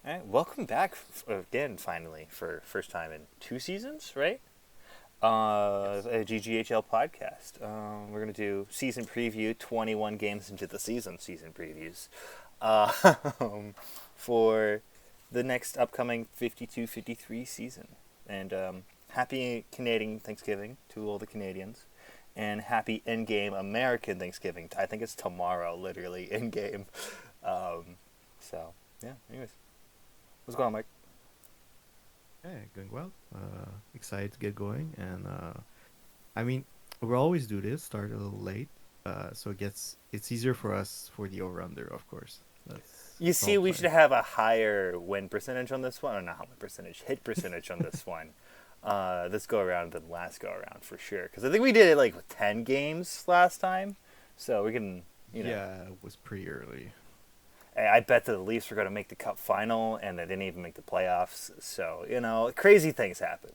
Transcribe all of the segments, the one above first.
All right, welcome back again, finally, for first time in 2 seasons, right? Yes. A GGHL podcast. We're going to do season preview, 21 games into the season previews, uh, for the next upcoming 52-53 season. And happy Canadian Thanksgiving to all the Canadians. And happy in-game American Thanksgiving. I think it's tomorrow, literally, in-game. Um, so, yeah, anyways. What's going on, Mike? Yeah, going well. Excited to get going, and I mean, we always do this. Start a little late, so it's easier for us for the over under, of course. You That's the see, whole we should plan. have a higher win percentage on this one, or not win percentage, hit percentage on this one. This go around than last go around for sure. Because I think we did it like with 10 games last time, so we can, you know. Yeah, it was pretty early. I bet that the Leafs were going to make the Cup final, and they didn't even make the playoffs. So crazy things happened.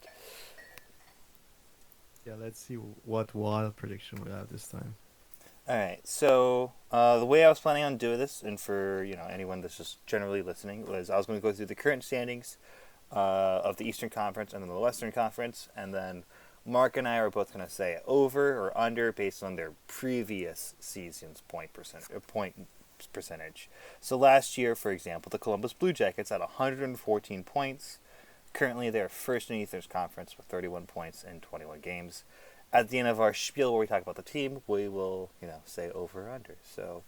Yeah, let's see what wild prediction we have this time. All right. So the way I was planning on doing this, and for anyone that's just generally listening, was I was going to go through the current standings of the Eastern Conference and then the Western Conference, and then Mark and I are both going to say over or under based on their previous season's point percentage. So last year, for example, the Columbus Blue Jackets had 114 points. Currently, they're first in the Eastern Conference with 31 points in 21 games. At the end of our spiel, where we talk about the team, we will, say over or under. So,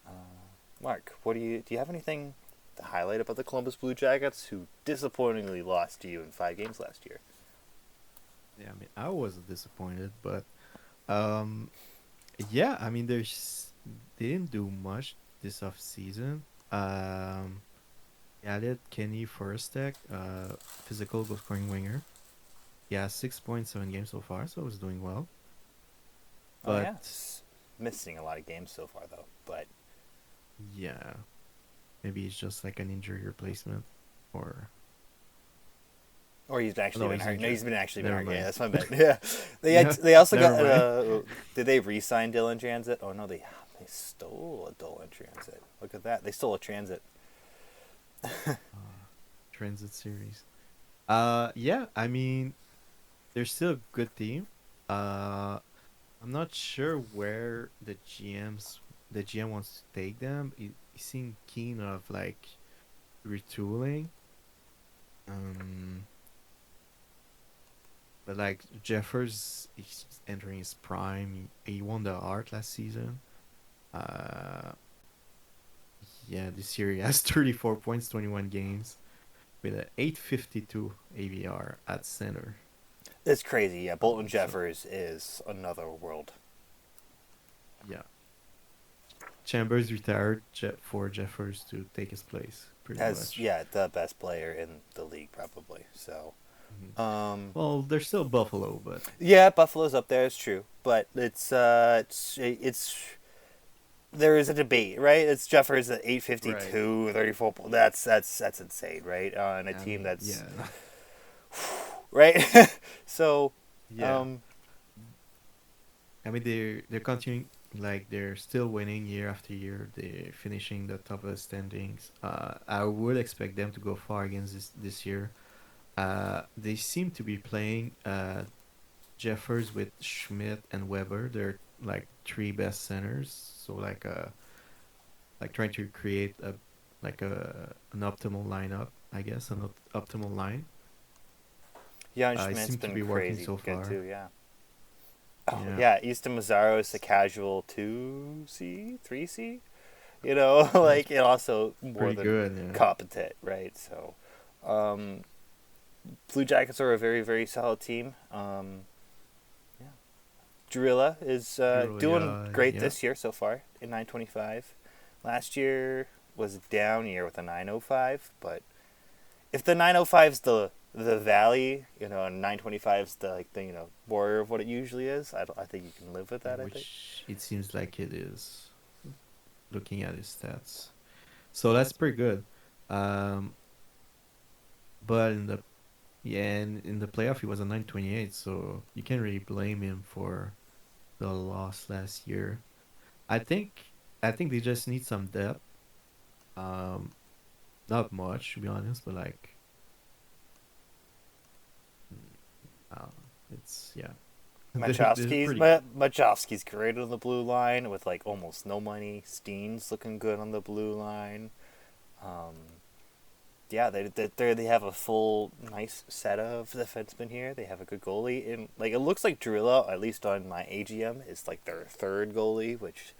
uh, Mark, do you have anything to highlight about the Columbus Blue Jackets, who disappointingly lost to you in 5 games last year? Yeah, I mean, I was disappointed, but um, yeah, I mean, they didn't do much this off season. Added Kenny Forstek, physical goal scoring winger. Yeah, 6.7 games so far, so it's doing well. Oh yeah, But missing a lot of games so far though. But yeah, maybe it's just like an injury replacement, or or he's oh, actually no, been he's hurt. No, he's injured. been actually been Never hurt. Yeah, mind. that's my bad. Yeah, Yeah, they also got. never mind. Did they re-sign Dylan Transit? Oh no, they stole a Dylan Transit. Look at that, they stole a Transit. Transit series. Yeah, I mean, they're still a good team. Uh, I'm not sure where the GM wants to take them. He seemed keen of like retooling. Um, but like Jeffers is entering his prime. He won the art last season. Uh, yeah, this year he has 34 points, 21 games with a 852 AVR at center. It's crazy. Yeah, Bolton So Jeffers is another world. yeah, Chambers retired for Jeffers to take his place, pretty Has much. yeah the best player in the league probably. So Mhm. um, Well, they're still Buffalo, but yeah, Buffalo's up there. It's true, but it's there is a debate, right? It's Jeffers at right. 852, 34. That's insane, right? On a I team mean, that's yeah, right. So, yeah. um, I mean, they're continuing like they're still winning year after year. They're finishing the top of the standings. I would expect them to go far against this year. They seem to be playing Jeffers with Schmidt and Weber. They're like three best centers. So like trying to create a an optimal lineup, I guess, an optimal line. Jan It Schmidt's seems to been be working crazy so good too. far. Yeah. Oh Yeah, yeah, Easton Mazzaro is the casual 2C, 3C. that's like and also more pretty than good. Yeah. competent, right? So, um, Blue Jackets are a very very solid team. Yeah, Drilla is doing great Yeah. this year so far in 925. Last year was a down year with a 905, but if the 905 is the valley, and 925 is the border of what it usually is, I think you can live with that. I think. Which it seems like it is, looking at his stats. So that's pretty good. Um, but in the playoff he was a 928, so you can't really blame him for the loss last year. I think I think they just need some depth. Um, not much to be honest, but like, uh, it's yeah, they're Machowski's pretty good. Machowski's great on the blue line with like almost no money. Steen's looking good on the blue line. Um, yeah, they have a full nice set of defensemen here. They have a good goalie, and like it looks like Drilla, at least on my AGM, is like their third goalie, which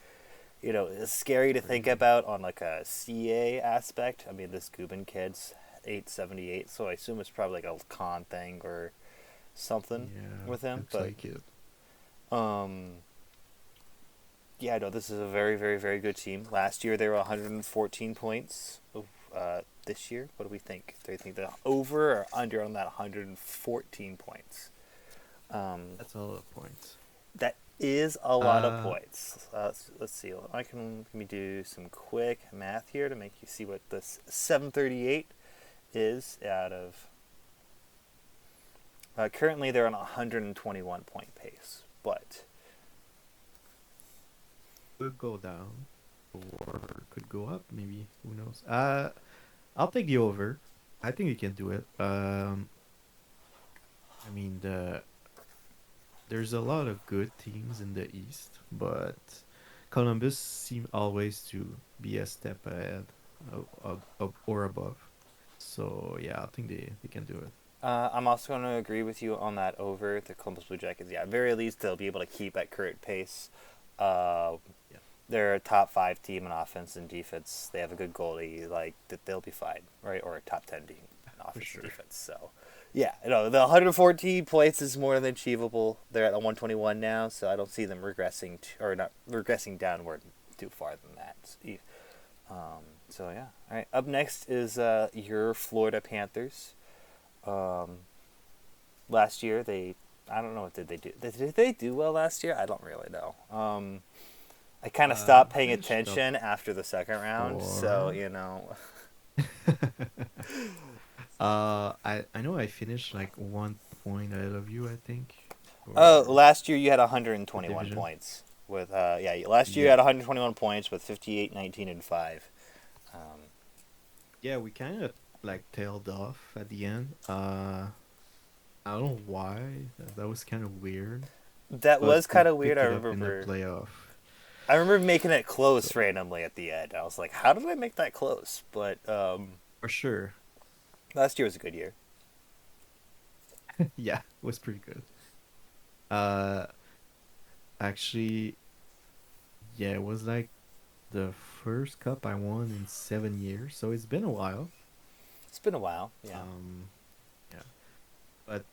is scary to think Crazy. about on like a CA aspect. I mean, this Gubin kid's 878, so I assume it's probably like a con thing or something Yeah, with him. looks But like it. um, yeah, no, this is a very, very, very good team. Last year they were 114 points. This year, what do we think? Do you think the over or under on that 114 points? That's all the points. That is a lot of Uh, points. Let's see. Let me do some quick math here to make you see what this 738 is out of. Currently, they're on a 121 point pace, but could go down or could go up. Maybe who knows? I'll take the over. I think you can do it. I mean there's a lot of good teams in the East, but Columbus seem always to be a step ahead or above. So yeah, I think they can do it. I'm also going to agree with you on that over the Columbus Blue Jackets. Yeah, at very least they'll be able to keep at current pace. Uh, Yeah, they're a top five team in offense and defense. They have a good goalie. Like that, they'll be fine, right? Or a top 10 team in for offense and sure. defense. So, yeah, the 114 points is more than achievable. They're at the 121 now, so I don't see them regressing or not regressing downward too far than that. So yeah, all right. Up next is your Florida Panthers. Um, Last year I don't know what did they do. Did they do well last year? I don't really know. I kind of stopped paying Finished top attention after the second round, so four. I know I finished like 1 point ahead of you, I think, Oh, for last year you had the 121 division. points with yeah, last year you Yeah, had 121 points with 58, 19, and 5. Um, yeah, we kind of like tailed off at the end. I don't know why. That was kind of weird, that but was we kind of weird. picked it up in the playoff. I remember making it So close randomly at the end. I was like, how did I make that close? But for sure, last year was a good year. yeah, it was pretty good. Uh, actually, yeah, it was like the first cup I won in 7 years, so it's been a while. It's been a while. Yeah. Um, yeah, but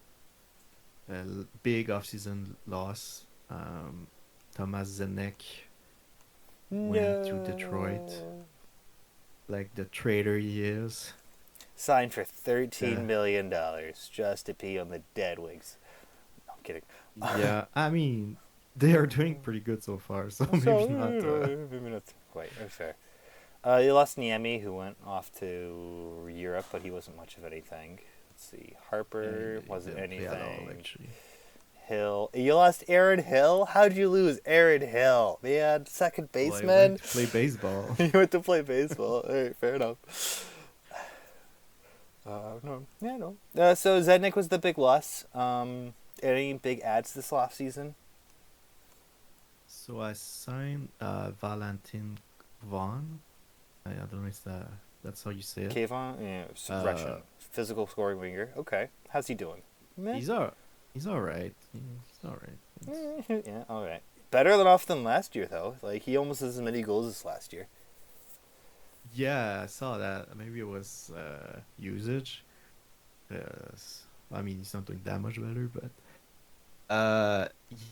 big off-season loss. Thomas Zenek went to Detroit, No. like the traitor he is. Signed for Uh, $13 million just to pee on the Dead Wings. No, I'm kidding. yeah, I mean, they are doing pretty good so far, so maybe So not. maybe not quite. That's fair. You lost Niemi, who went off to Europe, but he wasn't much of anything. Let's see. Yeah, Harper he wasn't didn't play at all, anything. actually. Hill. You lost Aaron Hill? How'd you lose Aaron Hill? Man, second Well, I went baseman? to play baseball. You went to play baseball. All right, fair enough. No. Yeah, no. So Zednik was the big loss. Any big ads this off season? So I signed Valentin Vaughn. I don't know if that's how you say it. Kayvon? Yeah, Russian. Uh, Physical scoring winger. Okay. How's he doing? Meh. he's all he's all right. He's all right. Yeah, alright. Better than off than last year, though. Like, he almost has as many goals as last year. Yeah, I saw that. Maybe it was usage. I mean, he's not doing that much better, but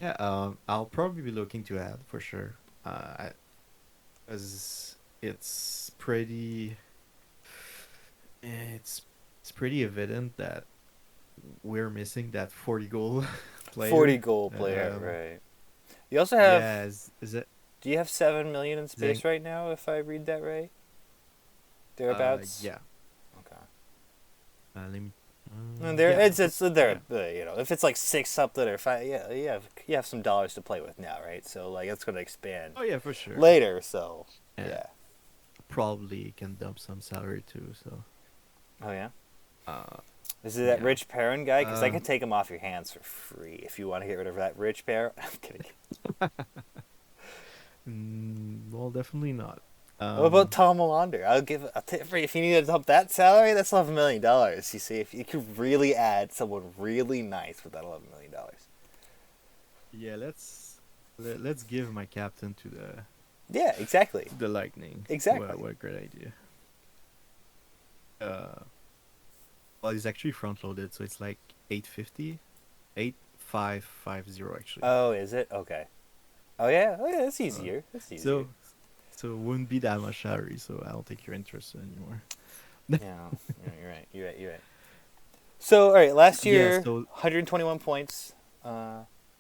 yeah. I'll probably be looking to add for sure. As it's it's pretty evident that we're missing that 40 goal 40 player. goal player, Um, right. You also have. yeah, is it? Do you have 7 million in Zing, space right now, if I read that right? Thereabouts? yeah. Okay. Let me. And there, Yeah, it's there. yeah. If it's like 6 something or 5, yeah, you have some dollars to play with now, right? So like that's gonna expand Oh yeah, for sure. later. So Yeah. yeah, probably can dump some salary too. So, Oh yeah. uh, Is it that yeah. Rich Perrin guy? Because I Uh, can take him off your hands for free if you want to get rid of that Rich Perrin. I'm kidding. well, definitely not. What about Um, Tom Melander? I'll take for if you need to dump that salary, that's $11 million. You see, if you could really add someone really nice with that $11 million. yeah, let's give my captain Yeah, exactly, to the Lightning. exactly. What a great idea. Uh, well, it's actually front loaded, so it's like 850, 8550 actually. Oh, is it okay? Oh yeah, that's Uh, easier. That's easier. so so it wouldn't be that much salary. So I don't think you're interested anymore. Yeah, you're right. You're right. You're right. So, all right, last Yeah. year, So 121 points.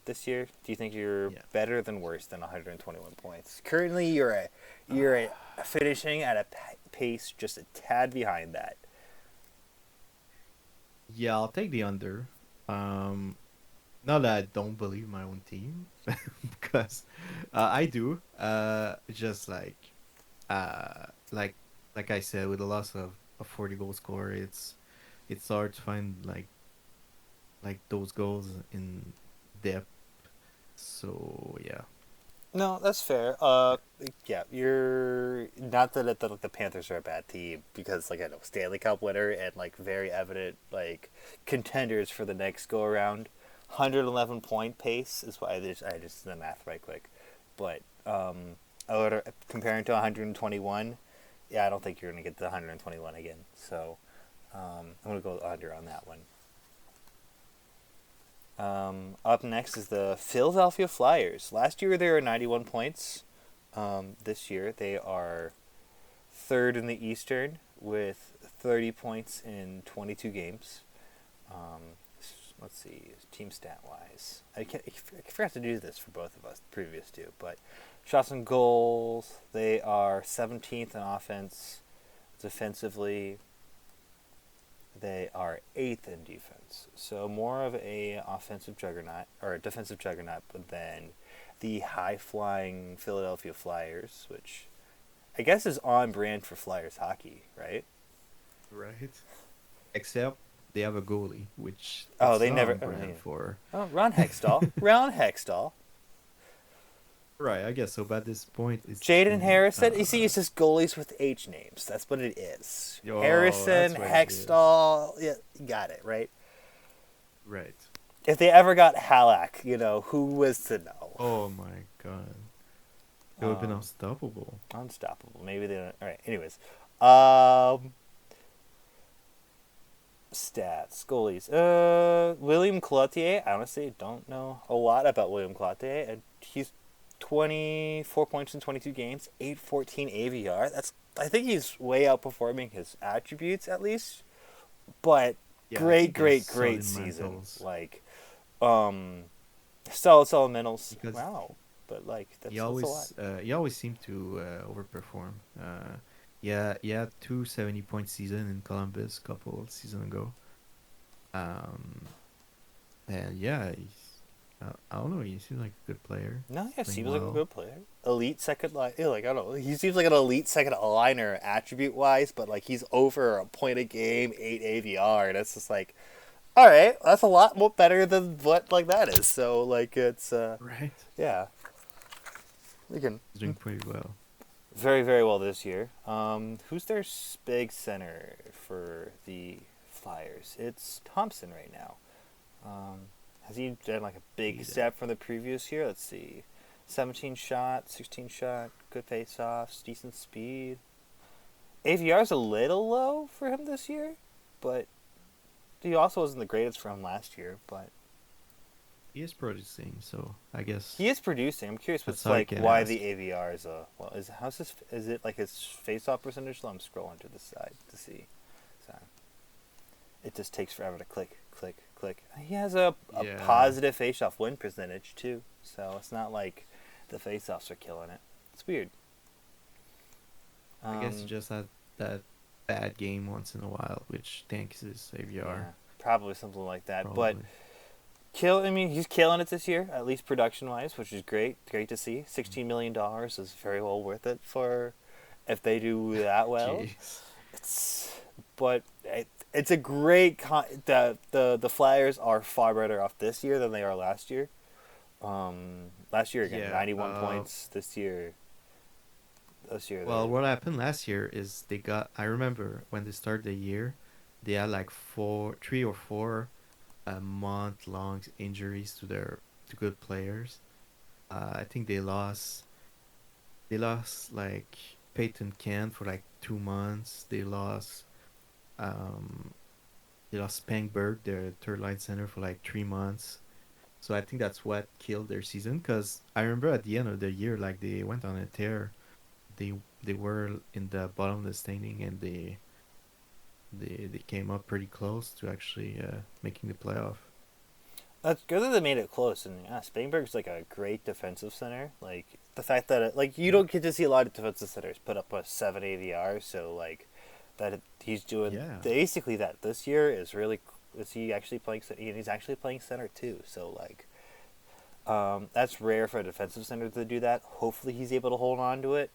This year, do you think you're yeah. better than worse than 121 points? Currently, you're finishing at a pace just a tad behind that. Yeah, I'll take the under. Um, Not that I don't believe my own team, because I do. Just uh, like like I said, with the loss of a 40 goal scorer, it's hard to find like those goals in depth. So yeah, No, that's fair. Yeah, you're not that the Panthers are a bad team because like I know Stanley Cup winner and like very evident like contenders for the next go around. 111 point pace is why I just did the math right quick, but comparing to 121, yeah, I don't think you're gonna get the 121 again. So I'm gonna go under on that one. Up next is the Philadelphia Flyers. Last year they were 91 points. This year they are third in the Eastern with 30 points in 22 games. Let's see, team stat wise. I forgot to do this for both of us, previous two, but shots and goals, they are 17th in offense. Defensively, they are 8th in defense. So more of a offensive juggernaut or a defensive juggernaut than the high flying Philadelphia Flyers, which I guess is on brand for Flyers hockey, right? right. Except they have a goalie, which Oh, it's they not never. on brand for. Oh, Ron Hextall. Ron Hextall. Right, I guess so. But at this point, it's Jaden been Harrison. You see, it's just goalies with H names. That's what it is. oh, Harrison, that's what it is. Hextall. Yeah, you got it, right? Right. If they ever got Halak, who was to know? Oh my god. It would have been Um, unstoppable. Unstoppable. Maybe they don't. All right. Anyways, um, stats, goalies. William Cloutier. I honestly don't know a lot about William Cloutier. He's 24 points in 22 games, 814 AVR. I think he's way outperforming his attributes at least. But Yeah, I great, think there's great, great solid season. mentals Like, solid fundamentals. because Wow. But like that's a lot. he always seemed to overperform. Yeah, he had 270 point season in Columbus a couple of seasons ago. Um, and yeah, I don't know. He seems like a good player. No, yeah, Playing seems like a well. good player. Elite second line. Yeah, like I don't know. He seems like an elite second liner attribute wise, but like he's over a point a game, 8 AVR. That's just like, all right, that's a lot more better than what like that is. So like it's Right. yeah, we can He's doing pretty well. very very well this year. Who's their big center for the Flyers? It's Thompson right now. Um, has he done like a big He's step from the previous year? Let's see. 17 shot, 16 shot, good face offs, decent speed. AVR's a little low for him this year, but he also wasn't the greatest for him last year, but He is producing, so I guess he is producing. I'm curious that's what's all you like can why ask. the AVR is is it like his face off percentage? So I'm scrolling to the side to see. So it just takes forever to click, click, click. He has a Yeah, positive face-off win percentage too, so it's not like the face-offs are killing it. It's weird. I guess he Um, just had that bad game once in a while, which tanks his AVR yeah, probably something like that. But probably. I mean, he's killing it this year, at least production-wise, which is great. Great to see. $16 million is very well worth it for if they do that well. Jeez. It's but it's a great the Flyers are far better off this year than they are last year. Last year again, Yeah. 91 points. This year Well, they what happened last year is they got. I remember when they started the year, they had like 3 or 4 month-long injuries to their to good players. I think they lost. They lost like Peyton Kent for like 2 months. Um they lost Spangberg, their third line center, for like 3 months. So I think that's what killed their season. Cause I remember at the end of the year, like they went on a tear. They they were in the bottom of the standing, and they came up pretty close to actually making the playoff. That's good that they made it close. And yeah, Spangberg's like a great defensive center. Like the fact that like you Yeah. don't get to see a lot of defensive centers put up a 7 AVR. So like he's doing Yeah. basically that this year is really is he actually playing he's actually playing center too. So like that's rare for a defensive center to do that. Hopefully he's able to hold on to it.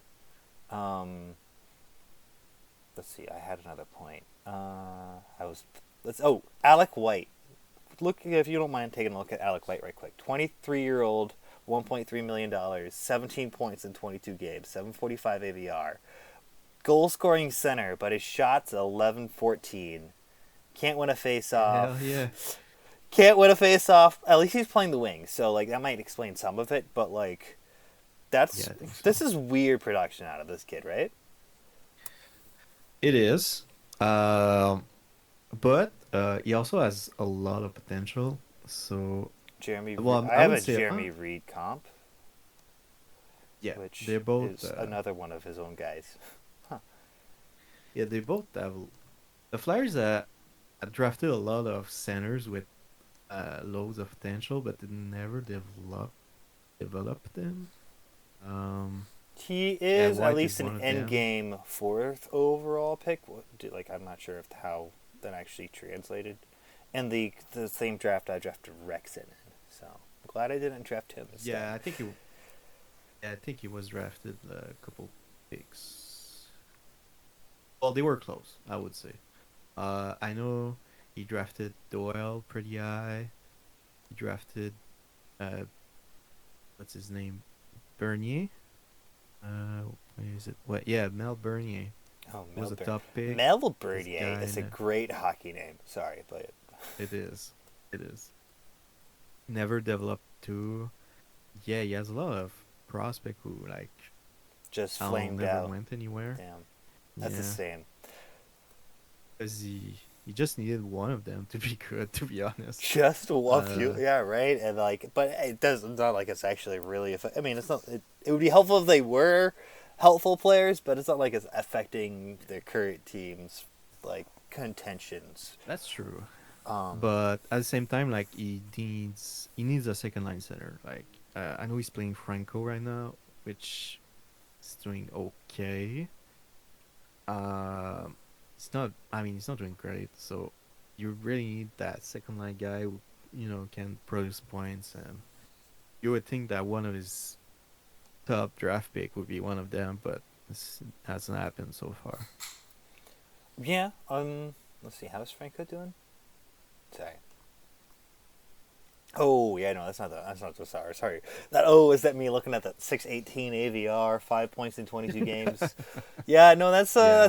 Um, let's see. I had another point. I was Alec White. Look if you don't mind taking a look at Alec White right quick. 23-year-old, $1.3 million, 17 points in 22 games, 745 AVR. Goal scoring center, but his shots 11-14. Can't win a face Hell off. yeah. Can't win a face off. At least he's playing the wing, so like that might explain some of it. But like Yeah, that's I think so. this is weird production out of this kid, right? It is. But he also has a lot of potential. So, well, I I have would a say, Jeremy Reed comp, yeah, which they're both. is another one of his own guys. Yeah, they both have. The Flyers drafted a lot of centers with loads of potential, but they never developed them. Um, He yeah, is at White is least an one of end them. game fourth overall pick. Like I'm not sure if how that actually translated. And the same draft I drafted Rex in, so I'm glad I didn't draft him instead. Yeah, I think he. Yeah, I think he was drafted a couple picks. Well, they were close, I would say. I know he drafted Doyle pretty high. He drafted uh, what's his name, Bernier. Where is it? What? Yeah, Mel Bernier Oh, was a Melbourne. top pick. This Melbournier guy is in a great hockey name. Sorry, but it is, it is. Never developed too. Yeah, he has a lot of prospect who like just I don't know, flamed never out. went anywhere. Damn, that's Yeah, insane. because he just needed one of them to be good. To be honest. Just a few, Uh, yeah, right. And like, but it does. It's not like it's actually really. I mean, it's not. It would be helpful if they were helpful players, but it's not like it's affecting the current team's like contentions. that's true. Um, But at the same time, like he needs a second line center. Like I know he's playing Franco right now, which is doing okay. It's not. I mean, he's not doing great. So you really need that second line guy who can produce points, and you would think that one of his top draft pick would be one of them, but this hasn't happened so far. yeah. Let's see. How's Franco doing? Sorry. Oh yeah, no, that's not the sorry. Sorry. That is that me looking at that 618 AVR, 5 points in 22 games. Yeah, no, Yeah,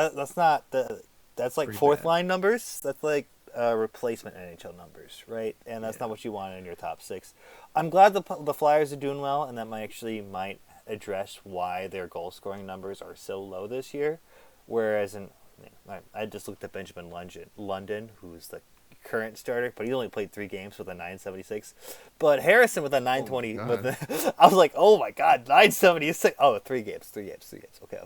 that's not the that's like pretty fourth bad. line numbers. That's like replacement NHL numbers, right? And that's Yeah, not what you want in your top six. I'm glad the Flyers are doing well, and that might address why their goal scoring numbers are so low this year. Whereas I just looked at Benjamin London, who's the current starter, but he only played 3 games with a 976. But Harrison with a oh my 920 with god. I was like, oh my god, 976. Oh, 3 games, 3 games, 3 games. Okay.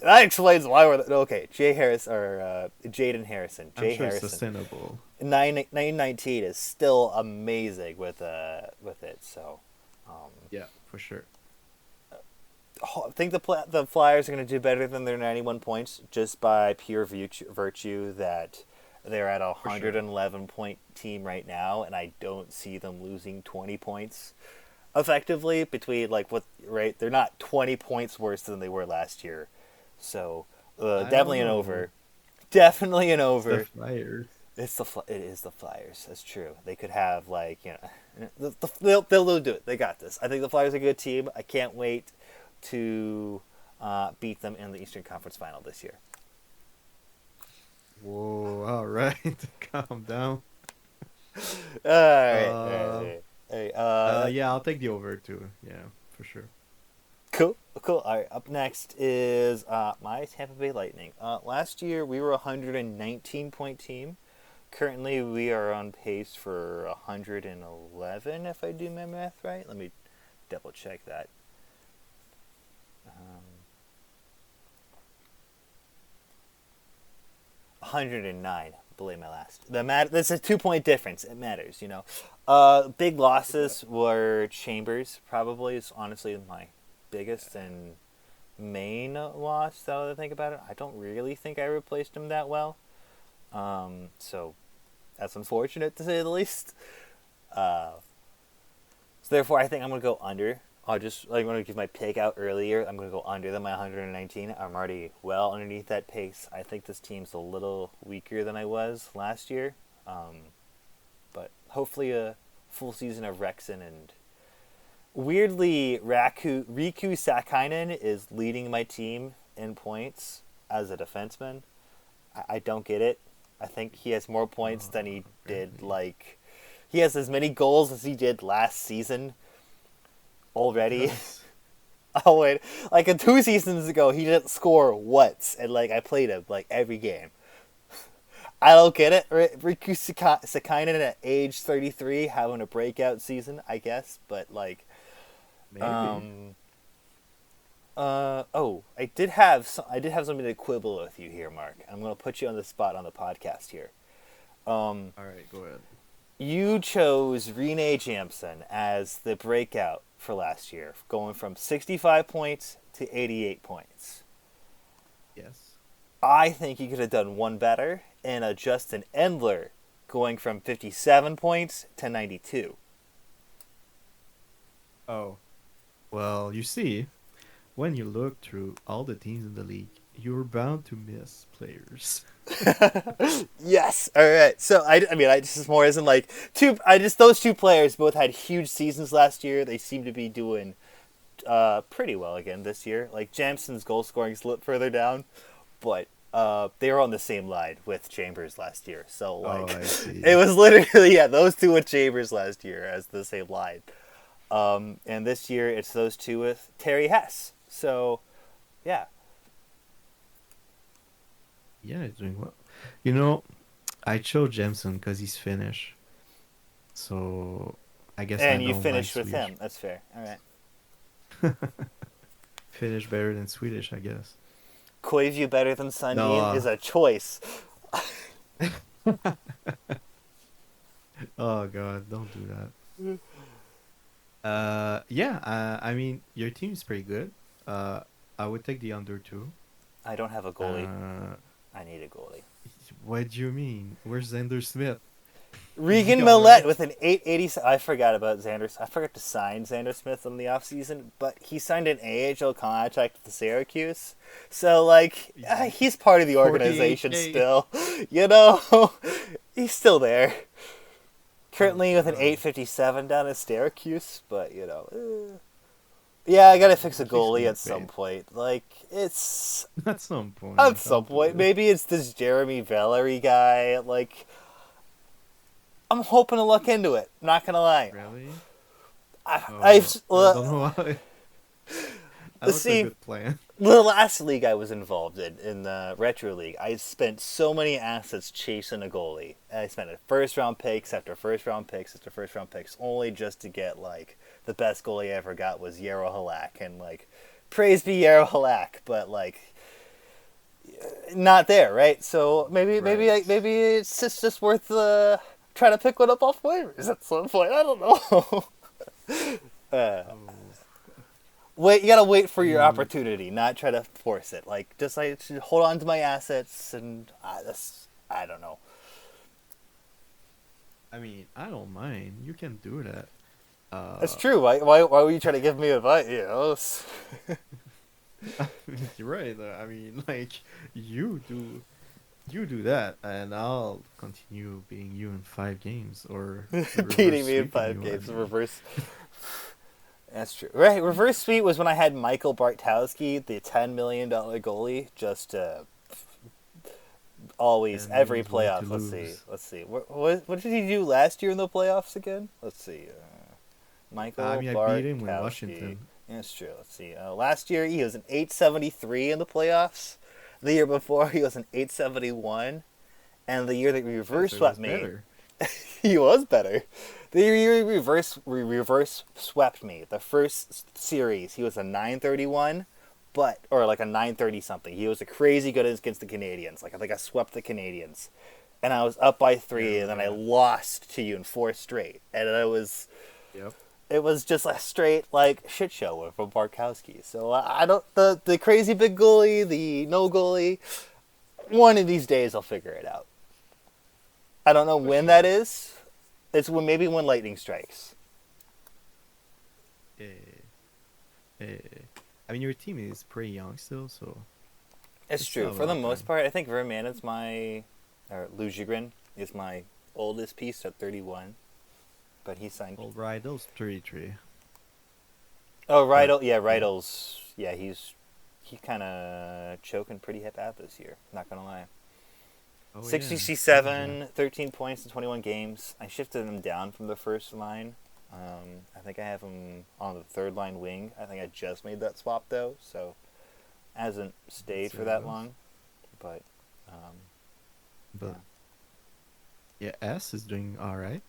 That explains why we're okay. Jaden Harrison, I'm Jay sure it's Harrison, sustainable. 919 is still amazing with it. So, Yeah, for sure. I think the Flyers are going to do better than their 91 points just by pure virtue that they're at a For sure. 111 point team right now, and I don't see them losing 20 points. effectively between like what right. They're not 20 points worse than they were last year, so I don't definitely an know. over. Definitely an It's the over. Flyers. It is the Flyers. That's true. They could have like they'll do it. They got this. I think the Flyers are a good team. I can't wait to beat them in the Eastern Conference Final this year. Whoa! All right, calm down. All right, all right, all Um. right. All right, Yeah, I'll take the over too. Yeah, for sure. cool, cool. All right, up next is my Tampa Bay Lightning. Last year we were a 119-point team. Currently, we are on pace for 111, if I do my math right. Let me double check that. Um, 109, believe my last. That's a 2 point difference. It matters, you know. Big losses were Chambers. Probably is honestly my biggest and main loss. Now that I think about it, I don't really think I replaced him that well. So that's unfortunate to say the least. Uh, so therefore, I think I'm gonna go under. I'll just like want to give my pick out earlier. I'm gonna go under than my 119. I'm already well underneath that pace. I think this team's a little weaker than I was last year, but hopefully a full season of Rexon and weirdly Riku Sakainen is leading my team in points as a defenseman. I don't get it. I think he has more points than he did. Really? Like, he has as many goals as he did last season already. Does. Oh wait, like 2 seasons ago, he didn't score once, and like I played him like every game. I don't get it. Riku Sakainen at age 33 having a breakout season, I guess, but like, Maybe. I did have something to quibble with you here, Mark. I'm gonna put you on the spot on the podcast here. All right, go ahead. You chose Rene Jampson as the breakout for last year, going from 65 points to 88 points. Yes. I think you could have done one better in a Justin Endler going from 57 points to 92. Oh. Well, you see, when you look through all the teams in the league, you're bound to miss players. Yes. All right. So I mean, I just more as in like two. I just those two players both had huge seasons last year. They seem to be doing pretty well again this year. Like Jamson's goal scoring slipped further down, but they were on the same line with Chambers last year. So Oh, like, I it see. was literally yeah those two with Chambers last year as the same line. And this year it's those two with Terry Hess. So yeah. Yeah, he's doing well. You know, I chose Jemison because he's Finnish. So I guess I And you don't like finished with Swedish. him. That's fair. All right. Finnish better than Swedish, I guess. Koivu better than No, Sundin is a choice. oh God, don't do that. Yeah, I mean, your team is pretty good. Uh, I would take the under too. I don't have a goalie. Uh, I need a goalie. what do you mean? Where's Xander Smith? Is he Regan all Millette right? with an 880. I forgot about Xander. I forgot to sign Xander Smith in the offseason, but he signed an AHL contract with Syracuse. So, like, he's part of the organization 48K. still. You know, he's still there. Oh Currently with an God. 857 down at Syracuse, but, you know. Yeah, I gotta fix a At least goalie get at some paid. point. Like, it's. At some At point, some don't do point. this. Maybe it's this Jeremy Valerie guy. Like, I'm hoping to look into it. Not gonna lie. Really? I've I don't know why. That looks like a see good plan. the last league I was involved in the retro league. I spent so many assets chasing a goalie. I spent first round picks after first round picks after first round picks, only just to get like the best goalie I ever got was Yarrow Halak, and like praise be Yarrow Halak, but like not there, right? So Right. maybe it's just worth trying to pick one up off waivers at some point. I don't know. uh, Oh. Wait, you gotta wait for your Mm, opportunity, not try to force it. Like, just like hold on to my assets, and I don't know. I mean, I don't mind. You can do that. That's Uh, true. Why were you trying to give me advice? you're right. I mean, like you do you do that, and I'll continue being you in 5 games or reverse Beating me in sweeping 5 you. I games. mean, Reverse. That's true. Right. Reverse sweep was when I had Michael Bartkowski, the $10 million goalie, just always and he every was willing to playoff. Let's see. lose. Let's see. What did he do last year in the playoffs again? Let's see. I Michael mean, I beat him with Bartkowski. Washington. Yeah, that's true. Let's see. Last year he was an 873 in the playoffs. The year before he was an 871, and the year that Yeah, reverse so it swept was me, better. he was better. The year he reverse swept me. The first series he was a 931, or like a 930 something. He was a crazy good against the Canadians. Like I think I swept the Canadians, and I was up by Yeah, I 3, and then remember I that. lost to you in 4 straight, and Yep. it was just a straight like shit show from Barkowski. So I don't the crazy big goalie, the no goalie. One of these days I'll figure it out. I don't know For when that sure. is. It's maybe when lightning strikes. Eh, I mean, your team is pretty young still, so you It's still true. have a For lot the of most time. part, I think Verman is or Lujigrin is my oldest piece at 31. But he signed. All right, those 33. Oh, But Rydell. Yeah, yeah. Rydell's. Yeah, he kind of choking pretty hip out this year. Not gonna lie. Oh yeah, I know that. 67, 13 points in 21 games. I shifted him down from the first line. I think I have him on the third line wing. I think I just made that swap though, so hasn't That's stayed how for it that goes. long. But But yeah, yeah, S is doing all right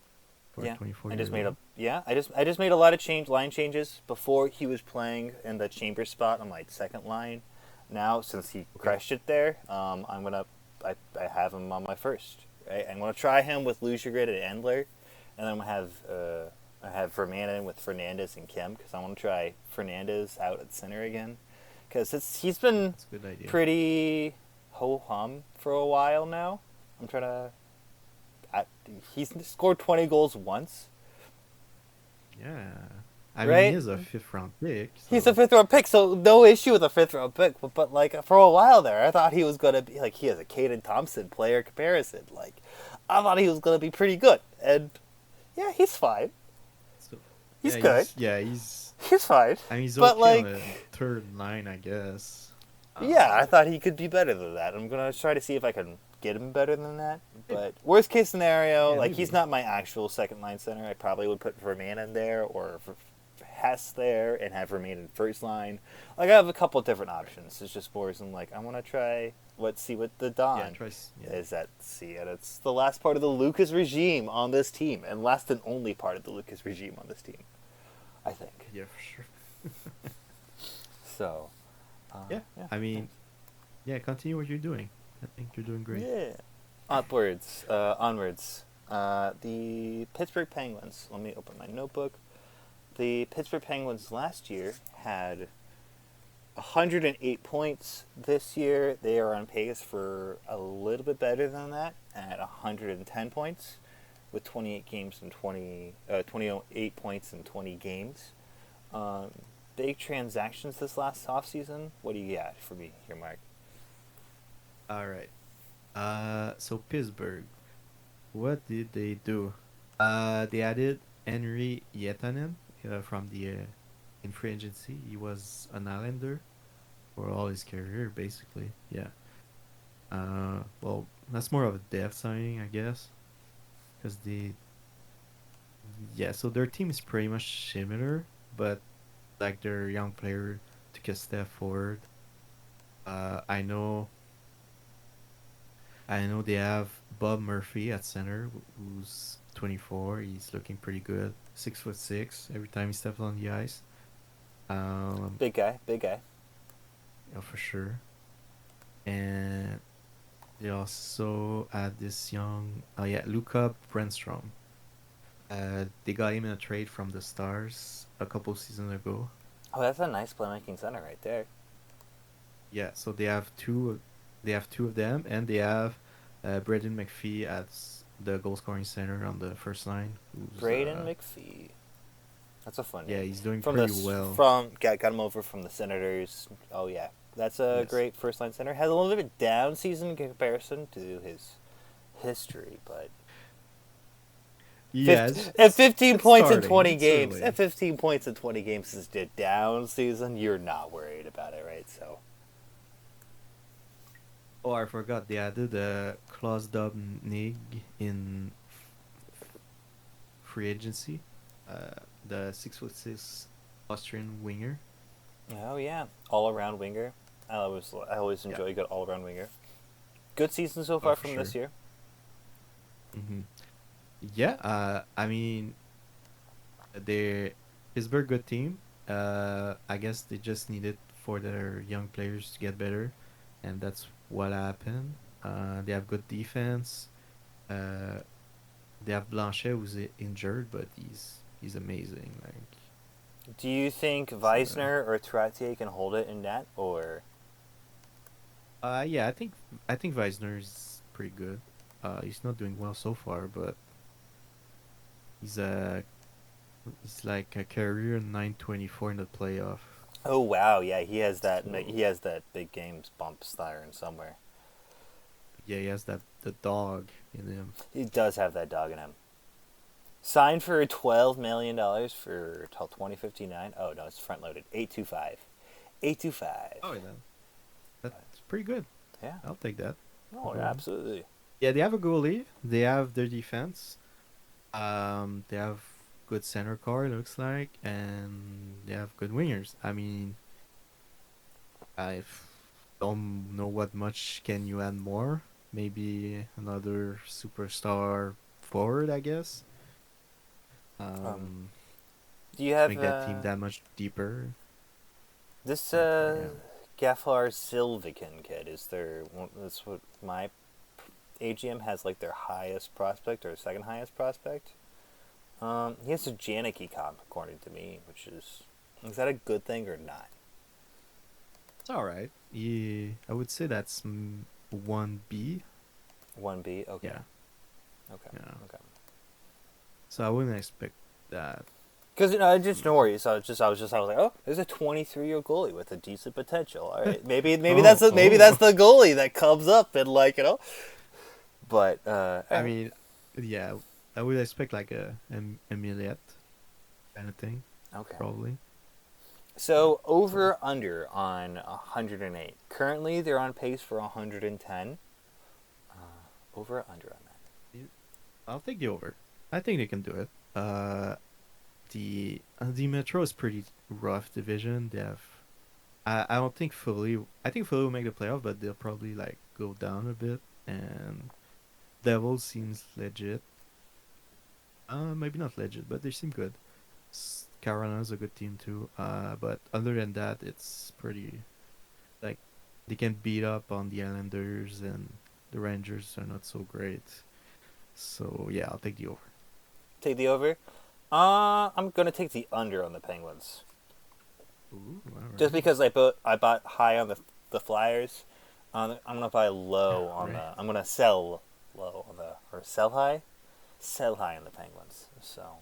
for a yeah. 24 I year just made a old. yeah. I just made a lot of line changes before he was playing in the chamber spot on my second line. Now since he Okay. crushed it there, I have him on my first. Right? I'm gonna try him with Luciagrid and Endler, and then I have Vermanen with Fernandez and Kim because I want to try Fernandez out at center again because he's been That's a good idea. pretty ho hum for a while now. I'm trying to. He's scored 20 goals once, Yeah. I mean, he right? is a 5th round pick, He's a so fifth round pick, so no issue with a fifth round pick. But like for a while there, I thought he was gonna be like he has a Caden Thompson player comparison. Like I thought he was gonna be pretty good, and yeah, he's fine. so He's good. yeah, he's He's fine. I mean, he's But okay on like the third line, I guess. yeah, I Uh, thought he could be better than that. I'm gonna try to see if I can get him better than that. maybe, But worst case scenario, yeah, like he's maybe. not my actual second line center. I probably would put Verman in there or Hess there and have Verman in first line. Like I have a couple different options. It's just more than like I want to try see what the Yeah, Don try. Yeah, is at see, and it's the last part of the Lucas regime on this team, and last and only part of the Lucas regime on this team, I think. yeah, for sure. So, Yeah, yeah, I mean, thanks. yeah, continue what you're doing. I think you're doing great. Yeah. Onwards. The Pittsburgh Penguins. Let me open my notebook. The Pittsburgh Penguins last year had 108 points. This year they are on pace for a little bit better than that at 110 points with 28 games and 28 points in 20 games. Um, Big transactions this last offseason. What do you got for me here, Mark? All right. So Pittsburgh, what did they do? They added Henry Yetanen from the in free agency. He was an Islander for all his career, basically. Yeah. Well, that's more of a depth signing, I guess, because yeah. So their team is pretty much similar, but like their young player took a step forward. Uh, I know I know they have Bob Murphy at center, who's 24. He's looking pretty good. 6'6" every time he steps on the ice. Um, Big guy, big guy. yeah, for sure. And they also add this young, oh yeah, Luca Brenstrom. They got him in a trade from the Stars a couple seasons ago. Oh, that's a nice playmaking center right there. Yeah, so they have two. They have two of them, and they have Braden McPhee as the goal scoring center on the first line, who's Braden McPhee. That's a fun Yeah, name. he's doing From the pretty well. from got him over from the Senators. Oh yeah, that's a Yes. great first line center. Has a little bit down season in comparison to his history, but Yeah, at 15 it's points in starting. 20 It's games, early. at 15 points in 20 games is a down season. You're not worried about it, right? So Oh, I forgot. They added Klaus Nig in free agency. The 6'6" Austrian winger. oh yeah, all around winger. I always Yeah. enjoy a good all around winger. Good season so Oh, far for from this sure. year. hmm Yeah. I mean, they Pittsburgh good team. I guess they just needed for their young players to get better, and that's what happened. They have good defense. Uh, they have Blanchet who's injured, but he's amazing. Like, Do you think it's, Weisner or Trottier can hold it in net, or yeah, I think Weisner is pretty good. He's not doing well so far, but he's a he's like a career 924 in the playoff. oh wow, yeah, he has that. He So has that big games bump siren somewhere. yeah, he has that the dog in him. He does have that dog in him. Signed for $12 million for till 2059. Oh no, it's front loaded. 825. 825. Oh yeah, that's pretty good. Yeah. I'll take that. Oh, yeah, Um, absolutely. yeah, they have a goalie. They have their defense. They have good center core, looks like, and they have good wingers. I mean, I don't know what much can you add more. Maybe another superstar forward, I guess. Um, Um, do you to have make that team that much deeper. this But yeah. Gafflar Silvikin kid? Is there? That's what my AGM has, like their highest prospect or second highest prospect. He has a Janicki comp according to me, which is that a good thing or not? It's all right. Yeah, I would say that's 1B. 1B. Okay. Yeah, Okay. yeah. Okay. So I wouldn't expect that. Because I just no worries. I was like, oh, there's a 23-year-old goalie with a decent potential. All right, maybe Oh, maybe that's oh. the goalie that comes up and But all I right. mean, yeah, I would expect like a million kind of thing, Okay. probably. Yeah. So So over under on 108. Currently, they're on pace for 110. Over or under on that. y- I'll take the over. I think they can do it. The Metro is pretty rough division. They have. I don't think Philly. I think Philly will make the playoff, but they'll probably like go down a bit. And Devils seems legit. Maybe not legit, but they seem good. Carolina's a good team too. But other than that, it's pretty like they can beat up on the Islanders, and the Rangers are not so great. So yeah, I'll take the over. Take the over. I'm gonna take the under on the Penguins, Ooh, all just right. because I bought high on the Flyers. I'm gonna buy low on Right. the. I'm gonna sell low on the or sell high on the Penguins. So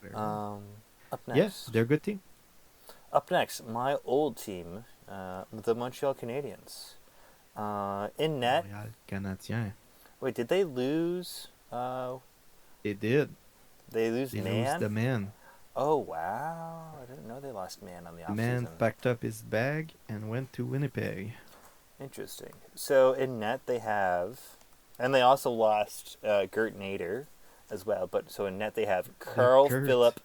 Very good. um, up Yeah, next, they're a good team. my old team, the Montreal Canadiens. In net. Montréal Canadiens. Wait, did they lose? They did. They lose They lose Man. the man. Oh wow! I didn't know they lost Man on the The off man season. packed up his bag and went to Winnipeg. Interesting. So in net they have, and they also lost Gert Nader as well. But so in net they have Yeah, Carl Kurt. Philip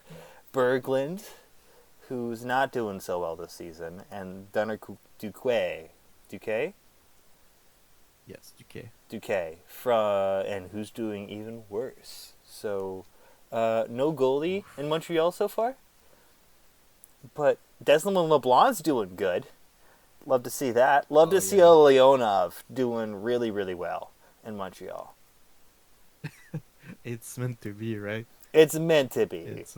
Berglund, who's not doing so well this season, and Dunner Duque. Duque? Yes, okay. Duque. And who's doing even worse. So no goalie in Montreal so far. But Desmond LeBlanc's doing good. Love to see that. Love Oh to see yeah. Leonov doing really, really well in Montreal. It's meant to be, right? It's meant to be. It's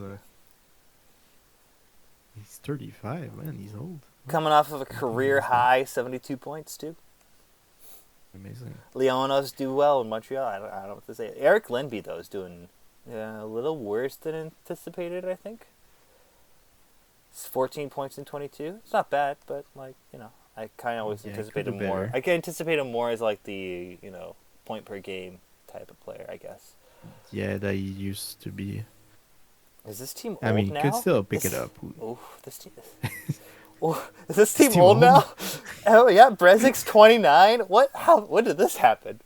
he's 35, man. He's old. Oh, Coming off of a didn't career realize that. high 72 points, too. Amazing. Leonov's do well in Montreal. I don't know what to say. Eric Lindby, though, is doing a little worse than anticipated, I think. It's 14 points in 22. It's not bad, but like I kind of always Yeah, could anticipate do him more. better. I can anticipate him more as like the point per game type of player, I guess. Yeah, that he used to be. Is this team I old mean, could now? still pick it This up. oh this team. Oh, is this Is team Team old old? now? Oh yeah, Brezik's 29. When did this happen?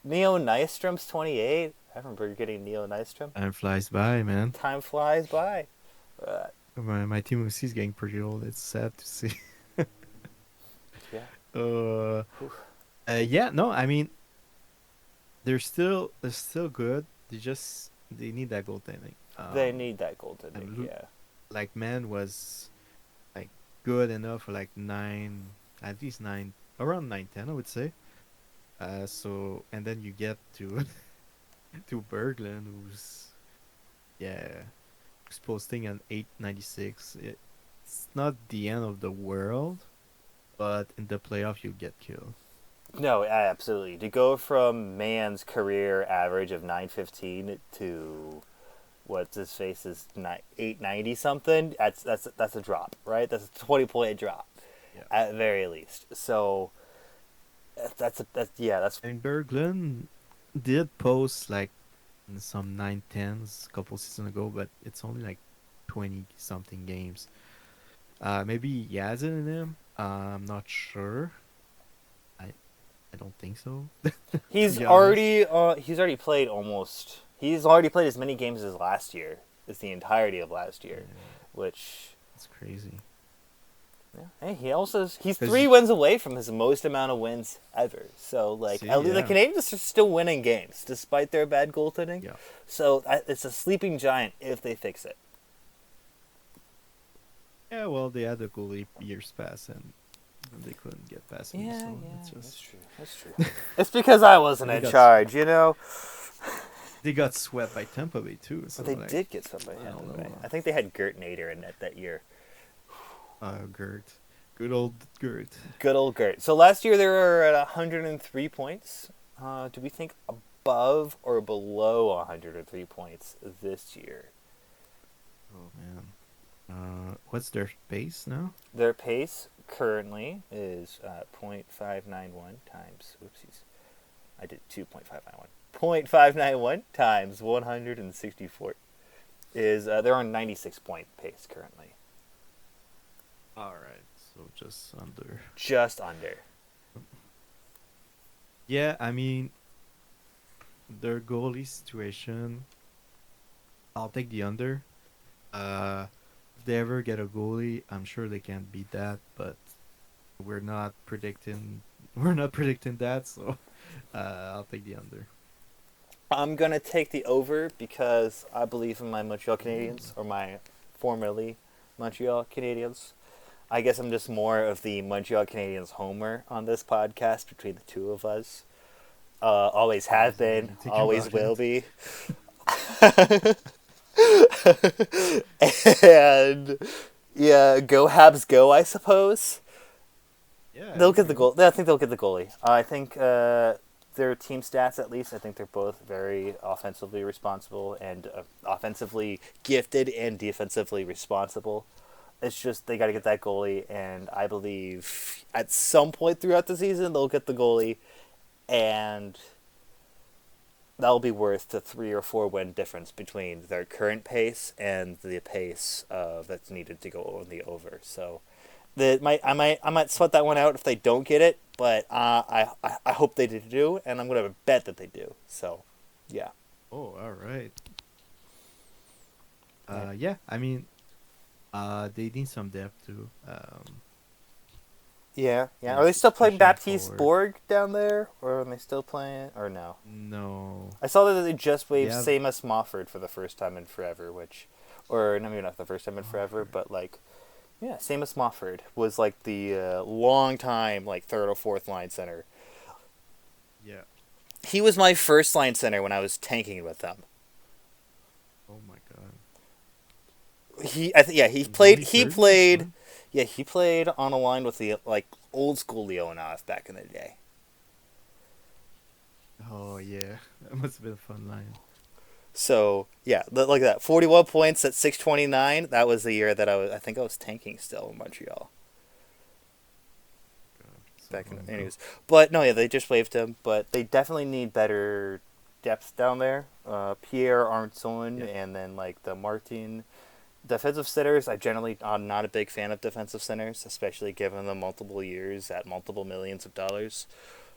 Neo Nystrom's 28. I remember getting Neo Nystrom. Time flies by, man. Time flies by. Uh, My team OC is getting pretty old. It's sad to see. yeah. uh, Whew. yeah. No, I mean, they're still good. They need that goaltending. They need that goaltending, And yeah. like man was like good enough for like nine, at least nine, around 9-10, I would say. So and then you get to to Berglund, who's yeah, who's posting an 896. It's not the end of the world, but in the playoff you get killed. No, absolutely. To go from Mann's career average of 915 to what's his face is 890 something, that's a drop, right? That's a 20-point drop Yeah. at very least. So that's And Berglund did post like some 9-10s a couple seasons ago, but it's only like 20 something games. Maybe he has it in him. I'm not sure. I I don't think so. To be honest. he's already played almost he's already played as many games as last year, as the entirety of last year, Yeah, which it's crazy. yeah. Hey, he's Cause 3 wins away from his most amount of wins ever. So like see, at least the yeah, Canadians are still winning games despite their bad goaltending. yeah, So it's a sleeping giant if they fix it. yeah. Well, they had a goalie years past, and they couldn't get past him. Yeah, So yeah, it's that's just true. That's true. It's because I wasn't and in charge, they got swept by Tampa Bay too. But So they like, did get swept by I Tampa don't Bay. know. I think they had Gert Nader in net that year. Gert, good old Gert. Good old Gert. So last year they were at 103 points. Do we think above or below 103 points this year? Oh man. What's their pace now? Their pace currently is .591 times. Oopsies, I did 2.591. .591 times 164 is they're on 96-point pace currently. All right, so just under. Just under. Yeah, I mean their goalie situation. I'll take the under. If they ever get a goalie, I'm sure they can't beat that. But we're not predicting. We're not predicting that, so I'll take the under. I'm gonna take the over because I believe in my Montreal Canadiens, or my formerly Montreal Canadiens. I guess I'm just more of the Montreal Canadiens homer on this podcast between the two of us. Always have been, Thinking always about will it. be. And yeah, go Habs, go! I suppose Yeah, they'll you get the go. goal. I think they'll get the goalie. I think their team stats, at least, I think they're both very offensively responsible and offensively gifted and defensively responsible. It's just they got to get that goalie, and I believe at some point throughout the season they'll get the goalie, and that'll be worth the 3 or 4 win difference between their current pace and the pace that's needed to go on the over. So, I might sweat that one out if they don't get it, but I hope they do, and I'm gonna bet that they do. So, yeah. Oh, all right. Yeah. Yeah. I mean, they need some depth too. Yeah, yeah. Are Like they still playing especially in Baptiste forward. Borg down there, or are they still playing, or no? No. I saw that they just They waived have. Seamus Mofford for the first time in forever, or no, maybe not the first time in forever, Mofford. but like, yeah, Seamus Mofford was like the long time like third or fourth line center. Yeah. He was my first line center when I was tanking with them. Oh my god. He He's played only he 30? played What? yeah he played on a line with the like old school Leonov back in the day. Oh yeah. That must have been a fun line. So yeah, look at that. 41 points at 629. That was the year that I think I was tanking still in Montreal God, so back in long the ago. anyways. But no, yeah, they just waived him. But they definitely need better depth down there. Pierre Arnson Yeah. and then like the Martin defensive centers. I'm not a big fan of defensive centers, especially given the multiple years at multiple millions of dollars,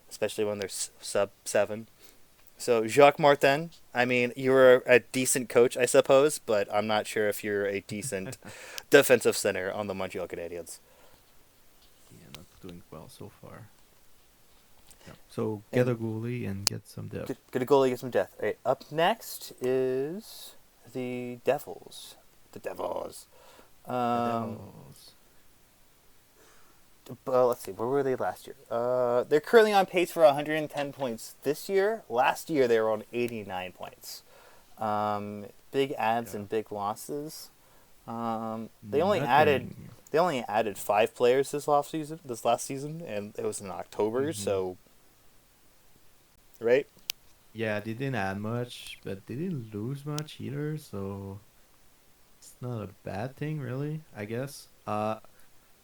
especially when they're sub seven. So Jacques Martin, I mean, you're a decent coach, I suppose, but I'm not sure if you're a decent defensive center on the Montreal Canadiens. Yeah, not doing well so far. Yeah. So get And a goalie and get some get, depth. get a goalie, get some depth. All right, up next is the Devils. The Devils. The Um, Devils. let's see, where were they last year? They're currently on pace for 110 points this year. Last year they were on 89 points. Big adds Yeah. and big losses. They only added Nothing. five players this last season, and it was in October. Hmm. So, right? Yeah, they didn't add much, but they didn't lose much either, so it's not a bad thing, really, I guess.